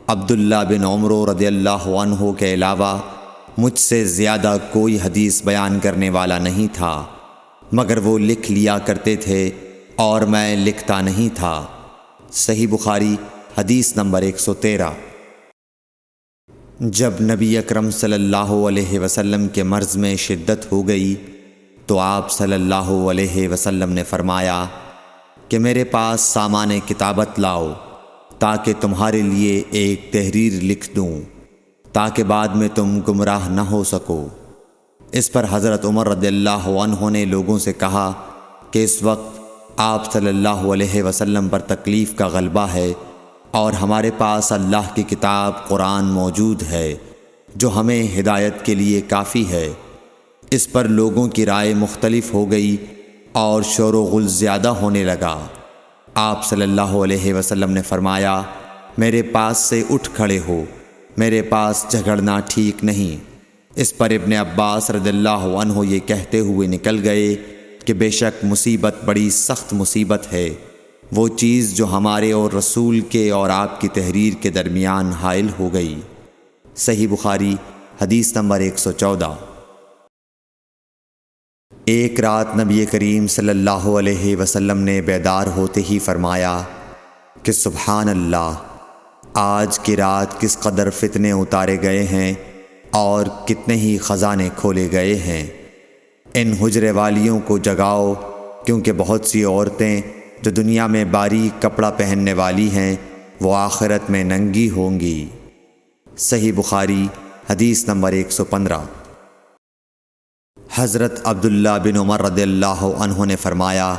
S2: عبداللہ بن عمر رضی اللہ عنہ کے علاوہ مجھ سے زیادہ کوئی حدیث بیان کرنے والا نہیں تھا، مگر وہ لکھ لیا کرتے تھے اور میں لکھتا نہیں تھا۔ صحیح بخاری حدیث نمبر 113۔ جب نبی اکرم صلی اللہ علیہ وسلم کے مرض میں شدت ہو گئی تو آپ صلی اللہ علیہ وسلم نے فرمایا کہ میرے پاس سامان کتابت لاؤ تاکہ تمہارے لیے ایک تحریر لکھ دوں تاکہ بعد میں تم گمراہ نہ ہو سکو۔ اس پر حضرت عمر رضی اللہ عنہ نے لوگوں سے کہا کہ اس وقت آپ صلی اللہ علیہ وسلم پر تکلیف کا غلبہ ہے اور ہمارے پاس اللہ کی کتاب قرآن موجود ہے جو ہمیں ہدایت کے لیے کافی ہے۔ اس پر لوگوں کی رائے مختلف ہو گئی اور شور و غل زیادہ ہونے لگا۔ آپ صلی اللہ علیہ وسلم نے فرمایا میرے پاس سے اٹھ کھڑے ہو، میرے پاس جھگڑنا ٹھیک نہیں۔ اس پر ابن عباس رضی اللہ عنہ یہ کہتے ہوئے نکل گئے کہ بے شک مصیبت بڑی سخت مصیبت ہے، وہ چیز جو ہمارے اور رسول کے اور آپ کی تحریر کے درمیان حائل ہو گئی۔ صحیح بخاری حدیث نمبر 114۔ ایک رات نبی کریم صلی اللہ علیہ وسلم نے بیدار ہوتے ہی فرمایا کہ سبحان اللہ، آج کی رات کس قدر فتنے اتارے گئے ہیں اور کتنے ہی خزانے کھولے گئے ہیں۔ ان حجرے والیوں کو جگاؤ، کیونکہ بہت سی عورتیں جو دنیا میں باریک کپڑا پہننے والی ہیں وہ آخرت میں ننگی ہوں گی۔ صحیح بخاری حدیث نمبر 115۔ حضرت عبداللہ بن عمر رضی اللہ عنہ نے فرمایا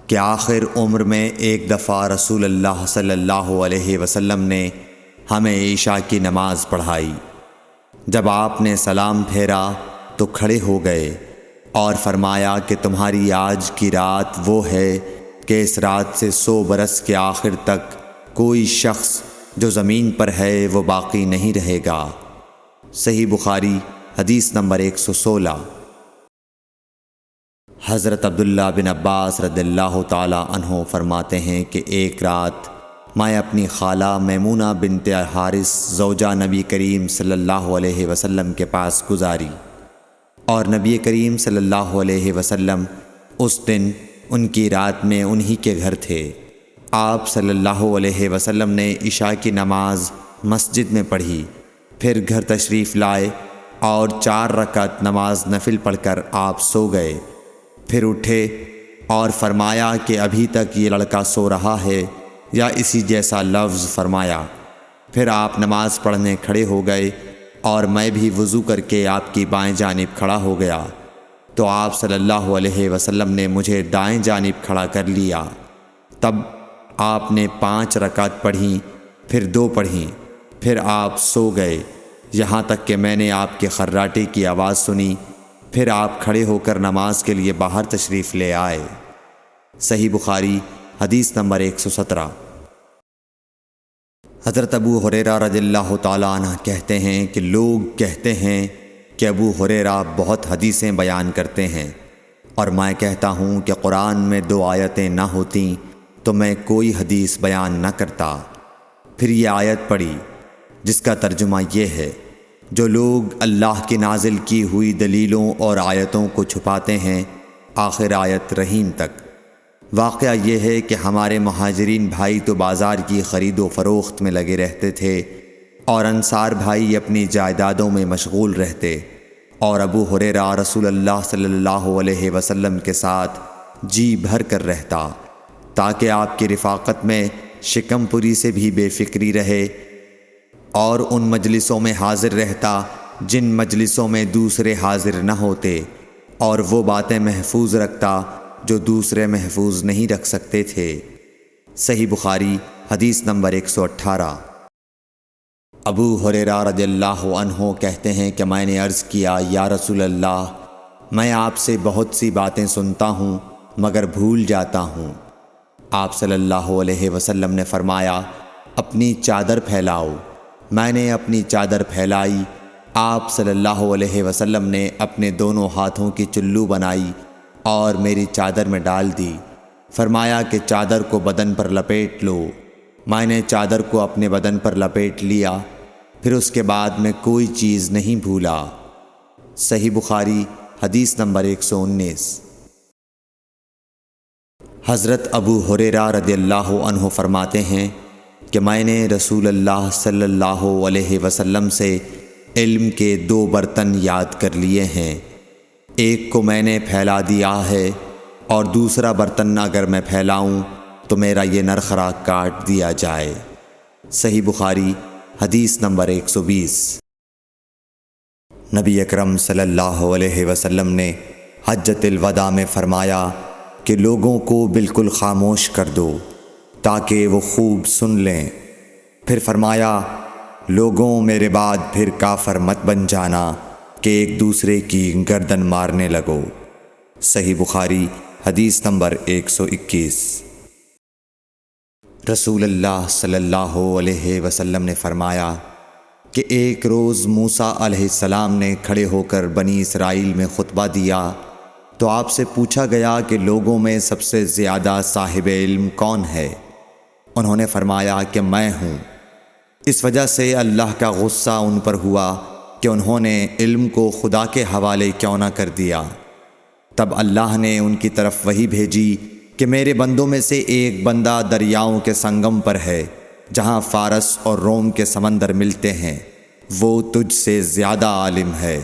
S2: کہ آخر عمر میں ایک دفعہ رسول اللہ صلی اللہ علیہ وسلم نے ہمیں عشاء کی نماز پڑھائی۔ جب آپ نے سلام پھیرا تو کھڑے ہو گئے اور فرمایا کہ تمہاری آج کی رات وہ ہے کہ اس رات سے 100 برس کے آخر تک کوئی شخص جو زمین پر ہے وہ باقی نہیں رہے گا۔ صحیح بخاری حدیث نمبر 116۔ حضرت عبداللہ بن عباس رضی اللہ تعالی عنہ فرماتے ہیں کہ ایک رات میں اپنی خالہ میمونہ بنت حارث زوجہ نبی کریم صلی اللہ علیہ وسلم کے پاس گزاری، اور نبی کریم صلی اللہ علیہ وسلم اس دن ان کی رات میں انہی کے گھر تھے۔ آپ صلی اللہ علیہ وسلم نے عشاء کی نماز مسجد میں پڑھی، پھر گھر تشریف لائے اور 4 رکعت نماز نفل پڑھ کر آپ سو گئے، پھر اٹھے اور فرمایا کہ ابھی تک یہ لڑکا سو رہا ہے یا اسی جیسا لفظ فرمایا۔ پھر آپ نماز پڑھنے کھڑے ہو گئے اور میں بھی وضو کر کے آپ کی بائیں جانب کھڑا ہو گیا، تو آپ صلی اللہ علیہ وسلم نے مجھے دائیں جانب کھڑا کر لیا۔ تب آپ نے 5 رکعت پڑھیں، پھر 2 پڑھیں، پھر آپ سو گئے، یہاں تک کہ میں نے آپ کے خراٹے کی آواز سنی۔ پھر آپ کھڑے ہو کر نماز کے لیے باہر تشریف لے آئے۔ صحیح بخاری حدیث نمبر 117۔ حضرت ابو ہریرہ رضی اللہ تعالیٰ عنہ کہتے ہیں کہ لوگ کہتے ہیں کہ ابو ہریرہ بہت حدیثیں بیان کرتے ہیں، اور میں کہتا ہوں کہ قرآن میں 2 آیتیں نہ ہوتیں تو میں کوئی حدیث بیان نہ کرتا۔ پھر یہ آیت پڑھی جس کا ترجمہ یہ ہے، جو لوگ اللہ کی نازل کی ہوئی دلیلوں اور آیتوں کو چھپاتے ہیں، آخر آیت رحیم تک۔ واقعہ یہ ہے کہ ہمارے مہاجرین بھائی تو بازار کی خرید و فروخت میں لگے رہتے تھے، اور انصار بھائی اپنی جائیدادوں میں مشغول رہتے، اور ابو ہریرہ رسول اللہ صلی اللہ علیہ وسلم کے ساتھ جی بھر کر رہتا، تاکہ آپ کی رفاقت میں شکم پوری سے بھی بے فکری رہے، اور ان مجلسوں میں حاضر رہتا جن مجلسوں میں دوسرے حاضر نہ ہوتے، اور وہ باتیں محفوظ رکھتا جو دوسرے محفوظ نہیں رکھ سکتے تھے۔ صحیح بخاری حدیث نمبر 118۔ ابو ہریرہ رضی اللہ عنہ کہتے ہیں کہ میں نے عرض کیا، یا رسول اللہ، میں آپ سے بہت سی باتیں سنتا ہوں مگر بھول جاتا ہوں۔ آپ صلی اللہ علیہ وسلم نے فرمایا، اپنی چادر پھیلاؤ۔ میں نے اپنی چادر پھیلائی۔ آپ صلی اللہ علیہ وسلم نے اپنے دونوں ہاتھوں کی چلو بنائی اور میری چادر میں ڈال دی۔ فرمایا کہ چادر کو بدن پر لپیٹ لو۔ میں نے چادر کو اپنے بدن پر لپیٹ لیا، پھر اس کے بعد میں کوئی چیز نہیں بھولا۔ صحیح بخاری حدیث نمبر 119۔ حضرت ابو ہریرہ رضی اللہ عنہ فرماتے ہیں کہ میں نے رسول اللہ صلی اللہ علیہ وسلم سے علم کے 2 برتن یاد کر لیے ہیں، ایک کو میں نے پھیلا دیا ہے، اور دوسرا برتن اگر میں پھیلاؤں تو میرا یہ نرخرا کاٹ دیا جائے۔ صحیح بخاری حدیث نمبر 120۔ نبی اکرم صلی اللہ علیہ وسلم نے حجۃ الوداع میں فرمایا کہ لوگوں کو بالکل خاموش کر دو تاکہ وہ خوب سن لیں۔ پھر فرمایا، لوگوں میرے بعد پھر کافر مت بن جانا کہ ایک دوسرے کی گردن مارنے لگو۔ صحیح بخاری حدیث نمبر 121۔ رسول اللہ صلی اللہ علیہ وسلم نے فرمایا کہ ایک روز موسیٰ علیہ السلام نے کھڑے ہو کر بنی اسرائیل میں خطبہ دیا، تو آپ سے پوچھا گیا کہ لوگوں میں سب سے زیادہ صاحب علم کون ہے؟ انہوں نے فرمایا کہ میں ہوں۔ اس وجہ سے اللہ کا غصہ ان پر ہوا کہ انہوں نے علم کو خدا کے حوالے کیوں نہ کر دیا۔ تب اللہ نے ان کی طرف وحی بھیجی کہ میرے بندوں میں سے ایک بندہ دریاؤں کے سنگم پر ہے، جہاں فارس اور روم کے سمندر ملتے ہیں، وہ تجھ سے زیادہ عالم ہے۔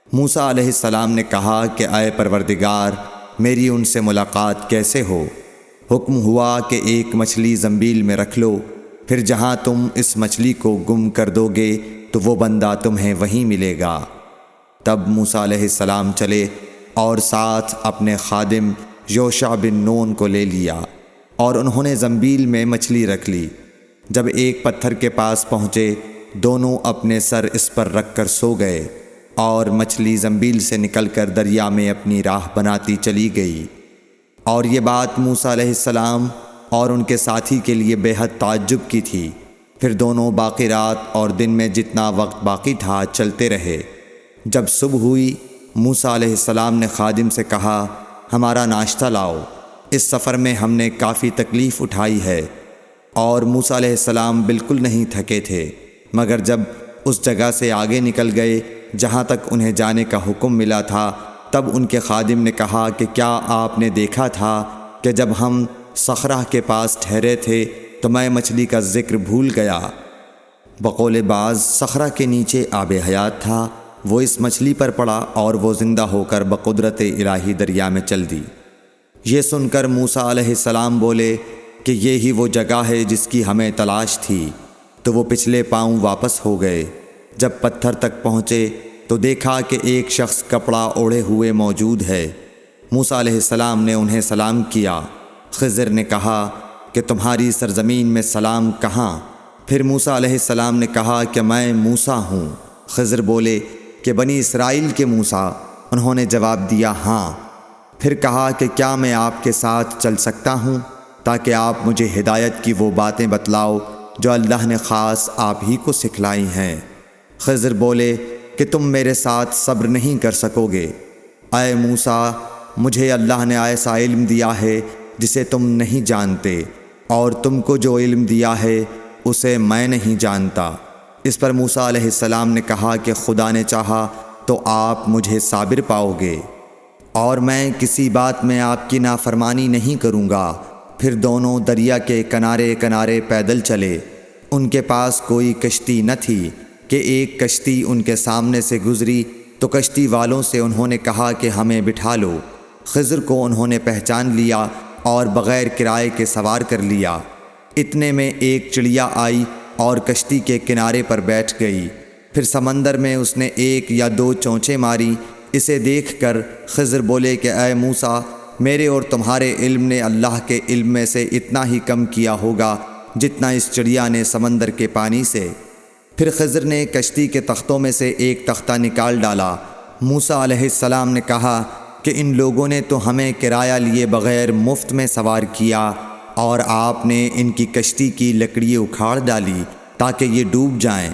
S2: موسیٰ علیہ السلام نے کہا کہ اے پروردگار، میری ان سے ملاقات کیسے ہو؟ حکم ہوا کہ ایک مچھلی زنبیل میں رکھ لو، پھر جہاں تم اس مچھلی کو گم کر دو گے تو وہ بندہ تمہیں وہیں ملے گا۔ تب موسیٰ علیہ السلام چلے اور ساتھ اپنے خادم یوشع بن نون کو لے لیا، اور انہوں نے زنبیل میں مچھلی رکھ لی۔ جب ایک پتھر کے پاس پہنچے، دونوں اپنے سر اس پر رکھ کر سو گئے، اور مچھلی زنبیل سے نکل کر دریا میں اپنی راہ بناتی چلی گئی۔ اور یہ بات موسیٰ علیہ السلام اور ان کے ساتھی کے لیے بے حد تعجب کی تھی۔ پھر دونوں باقی رات اور دن میں جتنا وقت باقی تھا چلتے رہے۔ جب صبح ہوئی، موسیٰ علیہ السلام نے خادم سے کہا، ہمارا ناشتہ لاؤ، اس سفر میں ہم نے کافی تکلیف اٹھائی ہے۔ اور موسیٰ علیہ السلام بالکل نہیں تھکے تھے، مگر جب اس جگہ سے آگے نکل گئے جہاں تک انہیں جانے کا حکم ملا تھا، تب ان کے خادم نے کہا کہ کیا آپ نے دیکھا تھا کہ جب ہم صخرہ کے پاس ٹھہرے تھے تو میں مچھلی کا ذکر بھول گیا؟ بقول بعض صخرہ کے نیچے آب حیات تھا، وہ اس مچھلی پر پڑا اور وہ زندہ ہو کر بقدرت الہی دریا میں چل دی۔ یہ سن کر موسیٰ علیہ السلام بولے کہ یہی وہ جگہ ہے جس کی ہمیں تلاش تھی، تو وہ پچھلے پاؤں واپس ہو گئے۔ جب پتھر تک پہنچے تو دیکھا کہ ایک شخص کپڑا اوڑھے ہوئے موجود ہے۔ موسیٰ علیہ السلام نے انہیں سلام کیا۔ خضر نے کہا کہ تمہاری سرزمین میں سلام کہاں؟ پھر موسیٰ علیہ السلام نے کہا کہ میں موسیٰ ہوں۔ خضر بولے کہ بنی اسرائیل کے موسیٰ؟ انہوں نے جواب دیا ہاں۔ پھر کہا کہ کیا میں آپ کے ساتھ چل سکتا ہوں تاکہ آپ مجھے ہدایت کی وہ باتیں بتلاؤ جو اللہ نے خاص آپ ہی کو سکھلائی ہیں۔ خضر بولے کہ تم میرے ساتھ صبر نہیں کر سکو گے۔ اے موسیٰ، مجھے اللہ نے ایسا علم دیا ہے جسے تم نہیں جانتے، اور تم کو جو علم دیا ہے اسے میں نہیں جانتا۔ اس پر موسیٰ علیہ السلام نے کہا کہ خدا نے چاہا تو آپ مجھے صابر پاؤ گے، اور میں کسی بات میں آپ کی نافرمانی نہیں کروں گا۔ پھر دونوں دریا کے کنارے کنارے پیدل چلے۔ ان کے پاس کوئی کشتی نہ تھی کہ ایک کشتی ان کے سامنے سے گزری تو کشتی والوں سے انہوں نے کہا کہ ہمیں بٹھا لو۔ خضر کو انہوں نے پہچان لیا اور بغیر کرائے کے سوار کر لیا۔ اتنے میں ایک چڑیا آئی اور کشتی کے کنارے پر بیٹھ گئی۔ پھر سمندر میں اس نے ایک یا دو چونچیں ماری۔ اسے دیکھ کر خضر بولے کہ اے موسیٰ، میرے اور تمہارے علم نے اللہ کے علم میں سے اتنا ہی کم کیا ہوگا جتنا اس چڑیا نے سمندر کے پانی سے۔ پھر خضر نے کشتی کے تختوں میں سے ایک تختہ نکال ڈالا۔ موسیٰ علیہ السلام نے کہا کہ ان لوگوں نے تو ہمیں کرایہ لیے بغیر مفت میں سوار کیا، اور آپ نے ان کی کشتی کی لکڑی اکھاڑ ڈالی تاکہ یہ ڈوب جائیں۔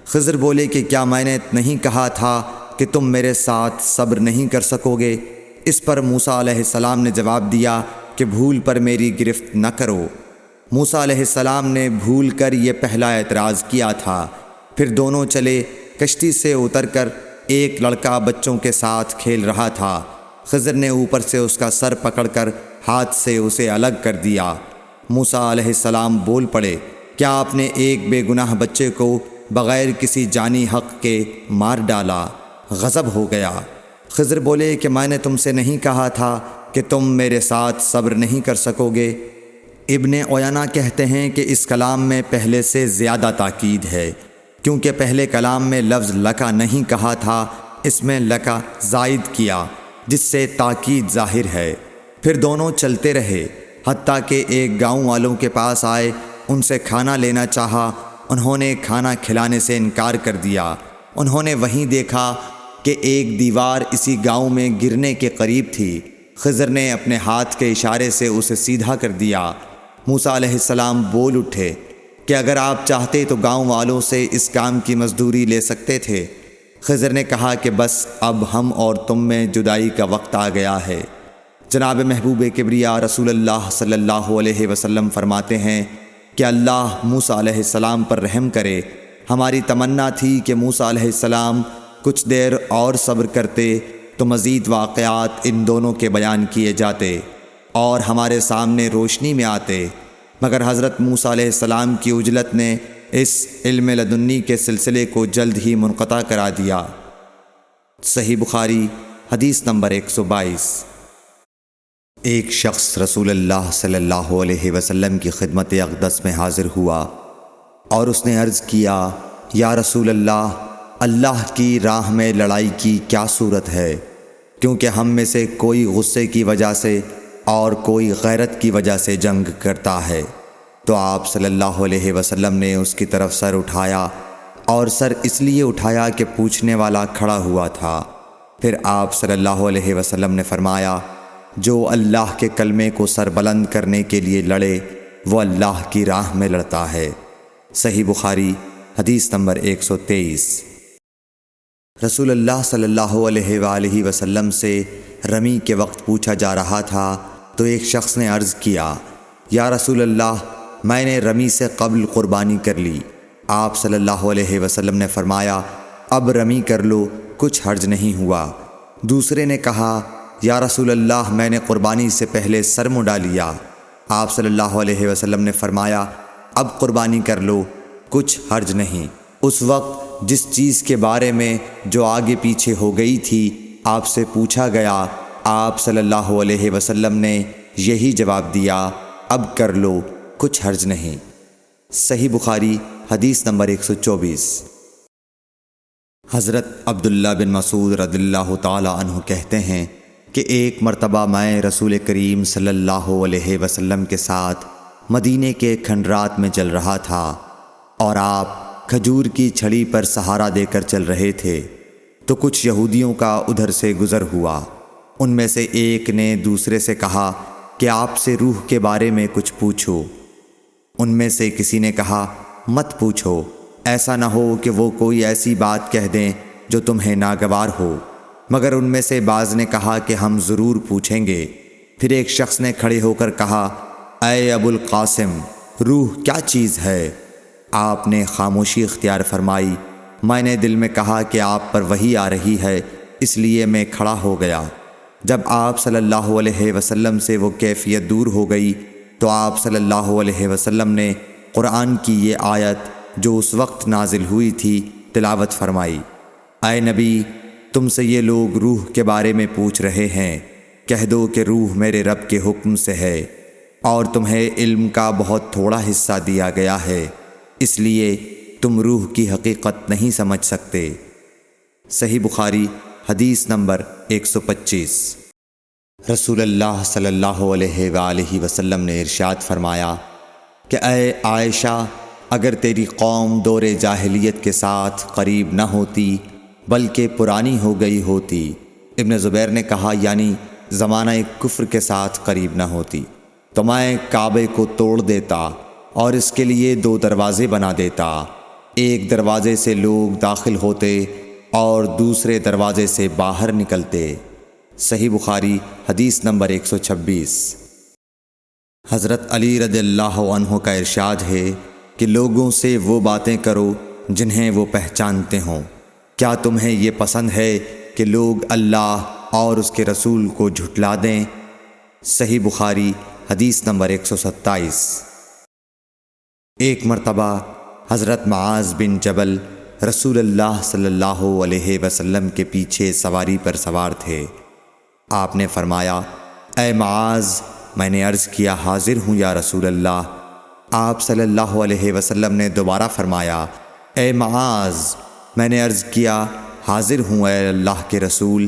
S2: خضر بولے کہ کیا میں نے نہیں کہا تھا کہ تم میرے ساتھ صبر نہیں کر سکو گے؟ اس پر موسیٰ علیہ السلام نے جواب دیا کہ بھول پر میری گرفت نہ کرو۔ موسیٰ علیہ السلام نے بھول کر یہ پہلا اعتراض کیا تھا۔ پھر دونوں چلے۔ کشتی سے اتر کر ایک لڑکا بچوں کے ساتھ کھیل رہا تھا۔ خضر نے اوپر سے اس کا سر پکڑ کر ہاتھ سے اسے الگ کر دیا۔ موسیٰ علیہ السلام بول پڑے، کیا آپ نے ایک بے گناہ بچے کو بغیر کسی جانی حق کے مار ڈالا؟ غضب ہو گیا۔ خضر بولے کہ میں نے تم سے نہیں کہا تھا کہ تم میرے ساتھ صبر نہیں کر سکو گے؟ ابن عیینہ کہتے ہیں کہ اس کلام میں پہلے سے زیادہ تاکید ہے، کیونکہ پہلے کلام میں لفظ لکا نہیں کہا تھا، اس میں لکا زائد کیا، جس سے تاکید ظاہر ہے۔ پھر دونوں چلتے رہے، حتیٰ کہ ایک گاؤں والوں کے پاس آئے۔ ان سے کھانا لینا چاہا، انہوں نے کھانا کھلانے سے انکار کر دیا۔ انہوں نے وہیں دیکھا کہ ایک دیوار اسی گاؤں میں گرنے کے قریب تھی۔ خضر نے اپنے ہاتھ کے اشارے سے اسے سیدھا کر دیا۔ موسیٰ علیہ السلام بول اٹھے کہ اگر آپ چاہتے تو گاؤں والوں سے اس کام کی مزدوری لے سکتے تھے۔ خضر نے کہا کہ بس اب ہم اور تم میں جدائی کا وقت آ گیا ہے۔ جناب محبوب کبریا رسول اللہ صلی اللہ علیہ وسلم فرماتے ہیں کہ اللہ موسیٰ علیہ السلام پر رحم کرے۔ ہماری تمنا تھی کہ موسیٰ علیہ السلام کچھ دیر اور صبر کرتے تو مزید واقعات ان دونوں کے بیان کیے جاتے اور ہمارے سامنے روشنی میں آتے، مگر حضرت موسیٰ علیہ السلام کی عجلت نے اس علم لدنی کے سلسلے کو جلد ہی منقطع کرا دیا۔ صحیح بخاری حدیث نمبر 122۔ ایک شخص رسول اللہ صلی اللہ علیہ وسلم کی خدمت اقدس میں حاضر ہوا اور اس نے عرض کیا، یا رسول اللہ، اللہ کی راہ میں لڑائی کی کیا صورت ہے؟ کیونکہ ہم میں سے کوئی غصے کی وجہ سے اور کوئی غیرت کی وجہ سے جنگ کرتا ہے۔ تو آپ صلی اللہ علیہ وسلم نے اس کی طرف سر اٹھایا، اور سر اس لیے اٹھایا کہ پوچھنے والا کھڑا ہوا تھا۔ پھر آپ صلی اللہ علیہ وسلم نے فرمایا، جو اللہ کے کلمے کو سر بلند کرنے کے لیے لڑے وہ اللہ کی راہ میں لڑتا ہے۔ صحیح بخاری حدیث نمبر 123۔ رسول اللہ صلی اللہ علیہ وآلہ وسلم سے رمی کے وقت پوچھا جا رہا تھا تو ایک شخص نے عرض کیا، یا رسول اللہ، میں نے رمی سے قبل قربانی کر لی۔ آپ صلی اللہ علیہ وسلم نے فرمایا، اب رمی کر لو، کچھ حرج نہیں ہوا۔ دوسرے نے کہا، یا رسول اللہ، میں نے قربانی سے پہلے سر منڈا لیا۔ آپ صلی اللہ علیہ وسلم نے فرمایا، اب قربانی کر لو، کچھ حرج نہیں۔ اس وقت جس چیز کے بارے میں جو آگے پیچھے ہو گئی تھی آپ سے پوچھا گیا آپ صلی اللہ علیہ وسلم نے یہی جواب دیا، اب کر لو، کچھ حرج نہیں۔ صحیح بخاری حدیث نمبر 124۔ حضرت عبداللہ بن مسعود رضی اللہ تعالی عنہ کہتے ہیں کہ ایک مرتبہ میں رسول کریم صلی اللہ علیہ وسلم کے ساتھ مدینے کے کھنڈرات میں چل رہا تھا اور آپ کھجور کی چھڑی پر سہارا دے کر چل رہے تھے، تو کچھ یہودیوں کا ادھر سے گزر ہوا۔ ان میں سے ایک نے دوسرے سے کہا کہ آپ سے روح کے بارے میں کچھ پوچھو۔ ان میں سے کسی نے کہا مت پوچھو، ایسا نہ ہو کہ وہ کوئی ایسی بات کہہ دیں جو تمہیں ناگوار ہو۔ مگر ان میں سے بعض نے کہا کہ ہم ضرور پوچھیں گے۔ پھر ایک شخص نے کھڑے ہو کر کہا، اے ابو القاسم، روح کیا چیز ہے؟ آپ نے خاموشی اختیار فرمائی۔ میں نے دل میں کہا کہ آپ پر وحی آ رہی ہے، اس لیے میں کھڑا ہو گیا۔ جب آپ صلی اللہ علیہ وسلم سے وہ کیفیت دور ہو گئی تو آپ صلی اللہ علیہ وسلم نے قرآن کی یہ آیت جو اس وقت نازل ہوئی تھی تلاوت فرمائی، اے نبی، تم سے یہ لوگ روح کے بارے میں پوچھ رہے ہیں، کہہ دو کہ روح میرے رب کے حکم سے ہے، اور تمہیں علم کا بہت تھوڑا حصہ دیا گیا ہے، اس لیے تم روح کی حقیقت نہیں سمجھ سکتے۔ صحیح بخاری حدیث نمبر 125۔ رسول اللہ صلی اللہ علیہ وآلہ وسلم نے ارشاد فرمایا کہ اے عائشہ، اگر تیری قوم دور جاہلیت کے ساتھ قریب نہ ہوتی بلکہ پرانی ہو گئی ہوتی۔ ابن زبیر نے کہا یعنی زمانہ کفر کے ساتھ قریب نہ ہوتی، تو میں کعبے کو توڑ دیتا اور اس کے لیے 2 دروازے بنا دیتا، ایک دروازے سے لوگ داخل ہوتے اور دوسرے دروازے سے باہر نکلتے۔ صحیح بخاری حدیث نمبر 126۔ حضرت علی رضی اللہ عنہ کا ارشاد ہے کہ لوگوں سے وہ باتیں کرو جنہیں وہ پہچانتے ہوں۔ کیا تمہیں یہ پسند ہے کہ لوگ اللہ اور اس کے رسول کو جھٹلا دیں؟ صحیح بخاری حدیث نمبر 127۔ ایک مرتبہ حضرت معاذ بن جبل رسول اللہ صلی اللہ علیہ وسلم کے پیچھے سواری پر سوار تھے۔ آپ نے فرمایا، اے معاذ، میں نے عرض کیا حاضر ہوں یا رسول اللہ۔ آپ صلی اللہ علیہ وسلم نے دوبارہ فرمایا، اے معاذ، میں نے عرض کیا حاضر ہوں اے اللہ کے رسول۔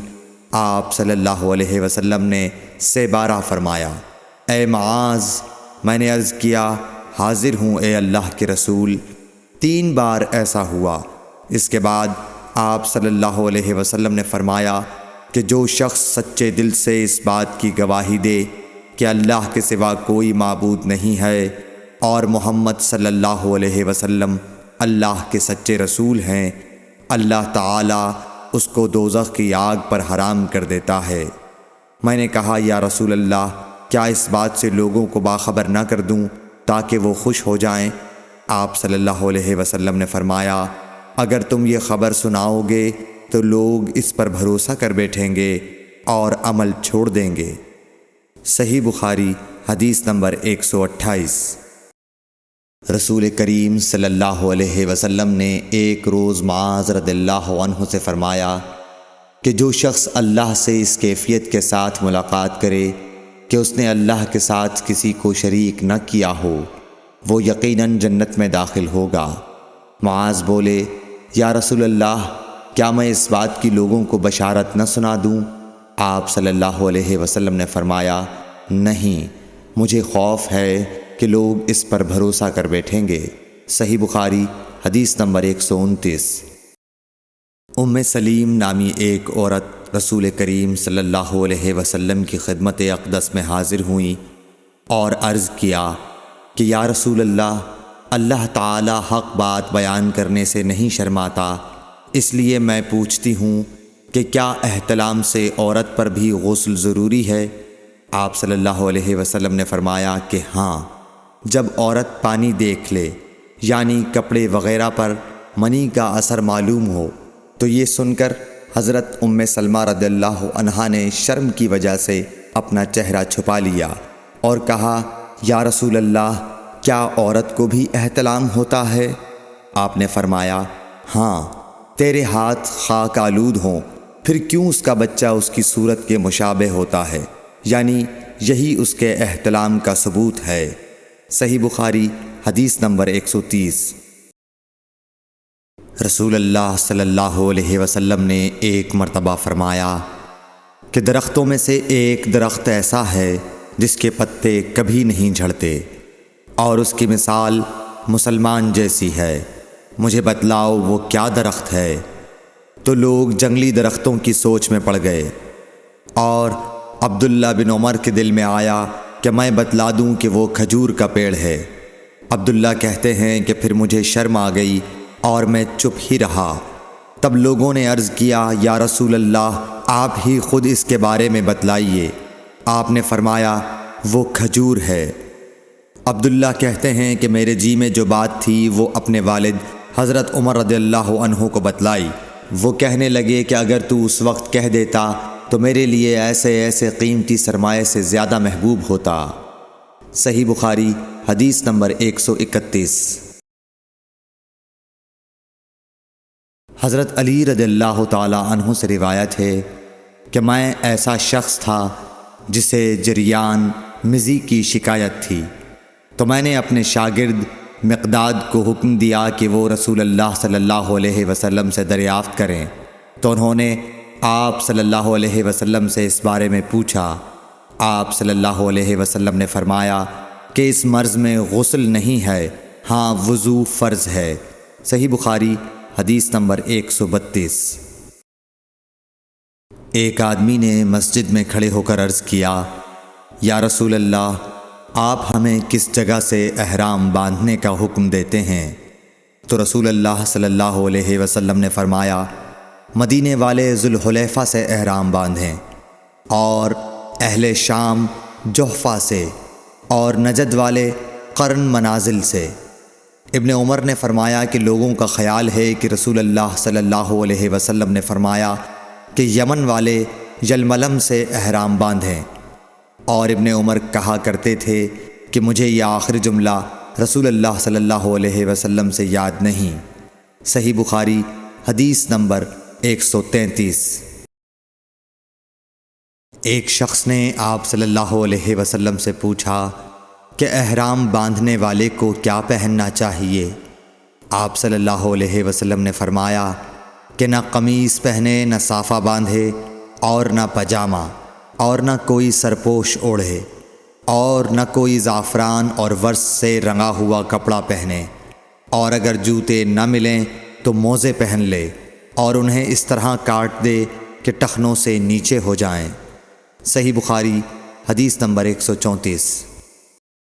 S2: آپ صلی اللہ علیہ وسلم نے 3 بار فرمایا، اے معاذ، میں نے عرض کیا حاضر ہوں اے اللہ کے رسول۔ 3 بار ایسا ہوا۔ اس کے بعد آپ صلی اللہ علیہ وسلم نے فرمایا کہ جو شخص سچے دل سے اس بات کی گواہی دے کہ اللہ کے سوا کوئی معبود نہیں ہے اور محمد صلی اللہ علیہ وسلم اللہ کے سچے رسول ہیں، اللہ تعالیٰ اس کو دوزخ کی آگ پر حرام کر دیتا ہے۔ میں نے کہا یا رسول اللہ، کیا اس بات سے لوگوں کو باخبر نہ کر دوں تاکہ وہ خوش ہو جائیں؟ آپ صلی اللہ علیہ وسلم نے فرمایا، اگر تم یہ خبر سناؤ گے تو لوگ اس پر بھروسہ کر بیٹھیں گے اور عمل چھوڑ دیں گے۔ صحیح بخاری حدیث نمبر 128۔ رسول کریم صلی اللہ علیہ وسلم نے ایک روز معاذ رضی اللہ عنہ سے فرمایا کہ جو شخص اللہ سے اس کیفیت کے ساتھ ملاقات کرے کہ اس نے اللہ کے ساتھ کسی کو شریک نہ کیا ہو، وہ یقیناً جنت میں داخل ہوگا۔ معاذ بولے، یا رسول اللہ، کیا میں اس بات کی لوگوں کو بشارت نہ سنا دوں؟ آپ صلی اللہ علیہ وسلم نے فرمایا، نہیں، مجھے خوف ہے کہ لوگ اس پر بھروسہ کر بیٹھیں گے۔ صحیح بخاری حدیث نمبر 129۔ ام سلیم نامی ایک عورت رسول کریم صلی اللہ علیہ وسلم کی خدمت اقدس میں حاضر ہوئیں اور عرض کیا کہ یا رسول اللہ، اللہ تعالی حق بات بیان کرنے سے نہیں شرماتا، اس لیے میں پوچھتی ہوں کہ کیا احتلام سے عورت پر بھی غسل ضروری ہے؟ آپ صلی اللہ علیہ وسلم نے فرمایا کہ ہاں، جب عورت پانی دیکھ لے، یعنی کپڑے وغیرہ پر منی کا اثر معلوم ہو۔ تو یہ سن کر حضرت ام سلمہ رضی اللہ عنہا نے شرم کی وجہ سے اپنا چہرہ چھپا لیا اور کہا، یا رسول اللہ، کیا عورت کو بھی احتلام ہوتا ہے؟ آپ نے فرمایا، ہاں، تیرے ہاتھ خاک آلود ہوں، پھر کیوں اس کا بچہ اس کی صورت کے مشابہ ہوتا ہے، یعنی یہی اس کے احتلام کا ثبوت ہے۔ صحیح بخاری حدیث نمبر 130۔ رسول اللہ صلی اللہ علیہ وسلم نے ایک مرتبہ فرمایا کہ درختوں میں سے ایک درخت ایسا ہے جس کے پتے کبھی نہیں جھڑتے، اور اس کی مثال مسلمان جیسی ہے، مجھے بتلاؤ وہ کیا درخت ہے؟ تو لوگ جنگلی درختوں کی سوچ میں پڑ گئے، اور عبداللہ بن عمر کے دل میں آیا کہ میں بتلا دوں کہ وہ کھجور کا پیڑ ہے۔ عبداللہ کہتے ہیں کہ پھر مجھے شرم آ گئی اور میں چپ ہی رہا۔ تب لوگوں نے عرض کیا، یا رسول اللہ، آپ ہی خود اس کے بارے میں بتلائیے۔ آپ نے فرمایا، وہ کھجور ہے۔ عبداللہ کہتے ہیں کہ میرے جی میں جو بات تھی وہ اپنے والد حضرت عمر رضی اللہ عنہ کو بتلائی۔ وہ کہنے لگے کہ اگر تو اس وقت کہہ دیتا تو میرے لیے ایسے قیمتی سرمایے سے زیادہ محبوب ہوتا۔ صحیح بخاری حدیث نمبر 131۔ حضرت علی رضی اللہ تعالی عنہ سے روایت ہے کہ میں ایسا شخص تھا جسے جریان مزی کی شکایت تھی، تو میں نے اپنے شاگرد مقداد کو حکم دیا کہ وہ رسول اللہ صلی اللہ علیہ وسلم سے دریافت کریں، تو انہوں نے آپ صلی اللہ علیہ وسلم سے اس بارے میں پوچھا۔ آپ صلی اللہ علیہ وسلم نے فرمایا کہ اس مرض میں غسل نہیں ہے، ہاں وضو فرض ہے۔ صحیح بخاری حدیث نمبر 132۔ ایک آدمی نے مسجد میں کھڑے ہو کر عرض کیا، یا رسول اللہ، آپ ہمیں کس جگہ سے احرام باندھنے کا حکم دیتے ہیں؟ تو رسول اللہ صلی اللہ علیہ وسلم نے فرمایا، مدینے والے ذوالحلیفہ سے احرام باندھیں، اور اہل شام جحفہ سے، اور نجد والے قرن منازل سے۔ ابن عمر نے فرمایا کہ لوگوں کا خیال ہے کہ رسول اللہ صلی اللہ علیہ وسلم نے فرمایا کہ یمن والے یلملم سے احرام باندھیں، اور ابن عمر کہا کرتے تھے کہ مجھے یہ آخری جملہ رسول اللہ صلی اللہ علیہ وسلم سے یاد نہیں۔ صحیح بخاری حدیث نمبر 133۔ ایک شخص نے آپ صلی اللہ علیہ وسلم سے پوچھا کہ احرام باندھنے والے کو کیا پہننا چاہیے؟ آپ صلی اللہ علیہ وسلم نے فرمایا کہ نہ قمیص پہنے، نہ صافہ باندھے، اور نہ پاجامہ، اور نہ کوئی سرپوش اوڑھے، اور نہ کوئی زعفران اور ورس سے رنگا ہوا کپڑا پہنے، اور اگر جوتے نہ ملیں تو موزے پہن لے، اور انہیں اس طرح کاٹ دے کہ ٹخنوں سے نیچے ہو جائیں۔ صحیح بخاری حدیث نمبر 134۔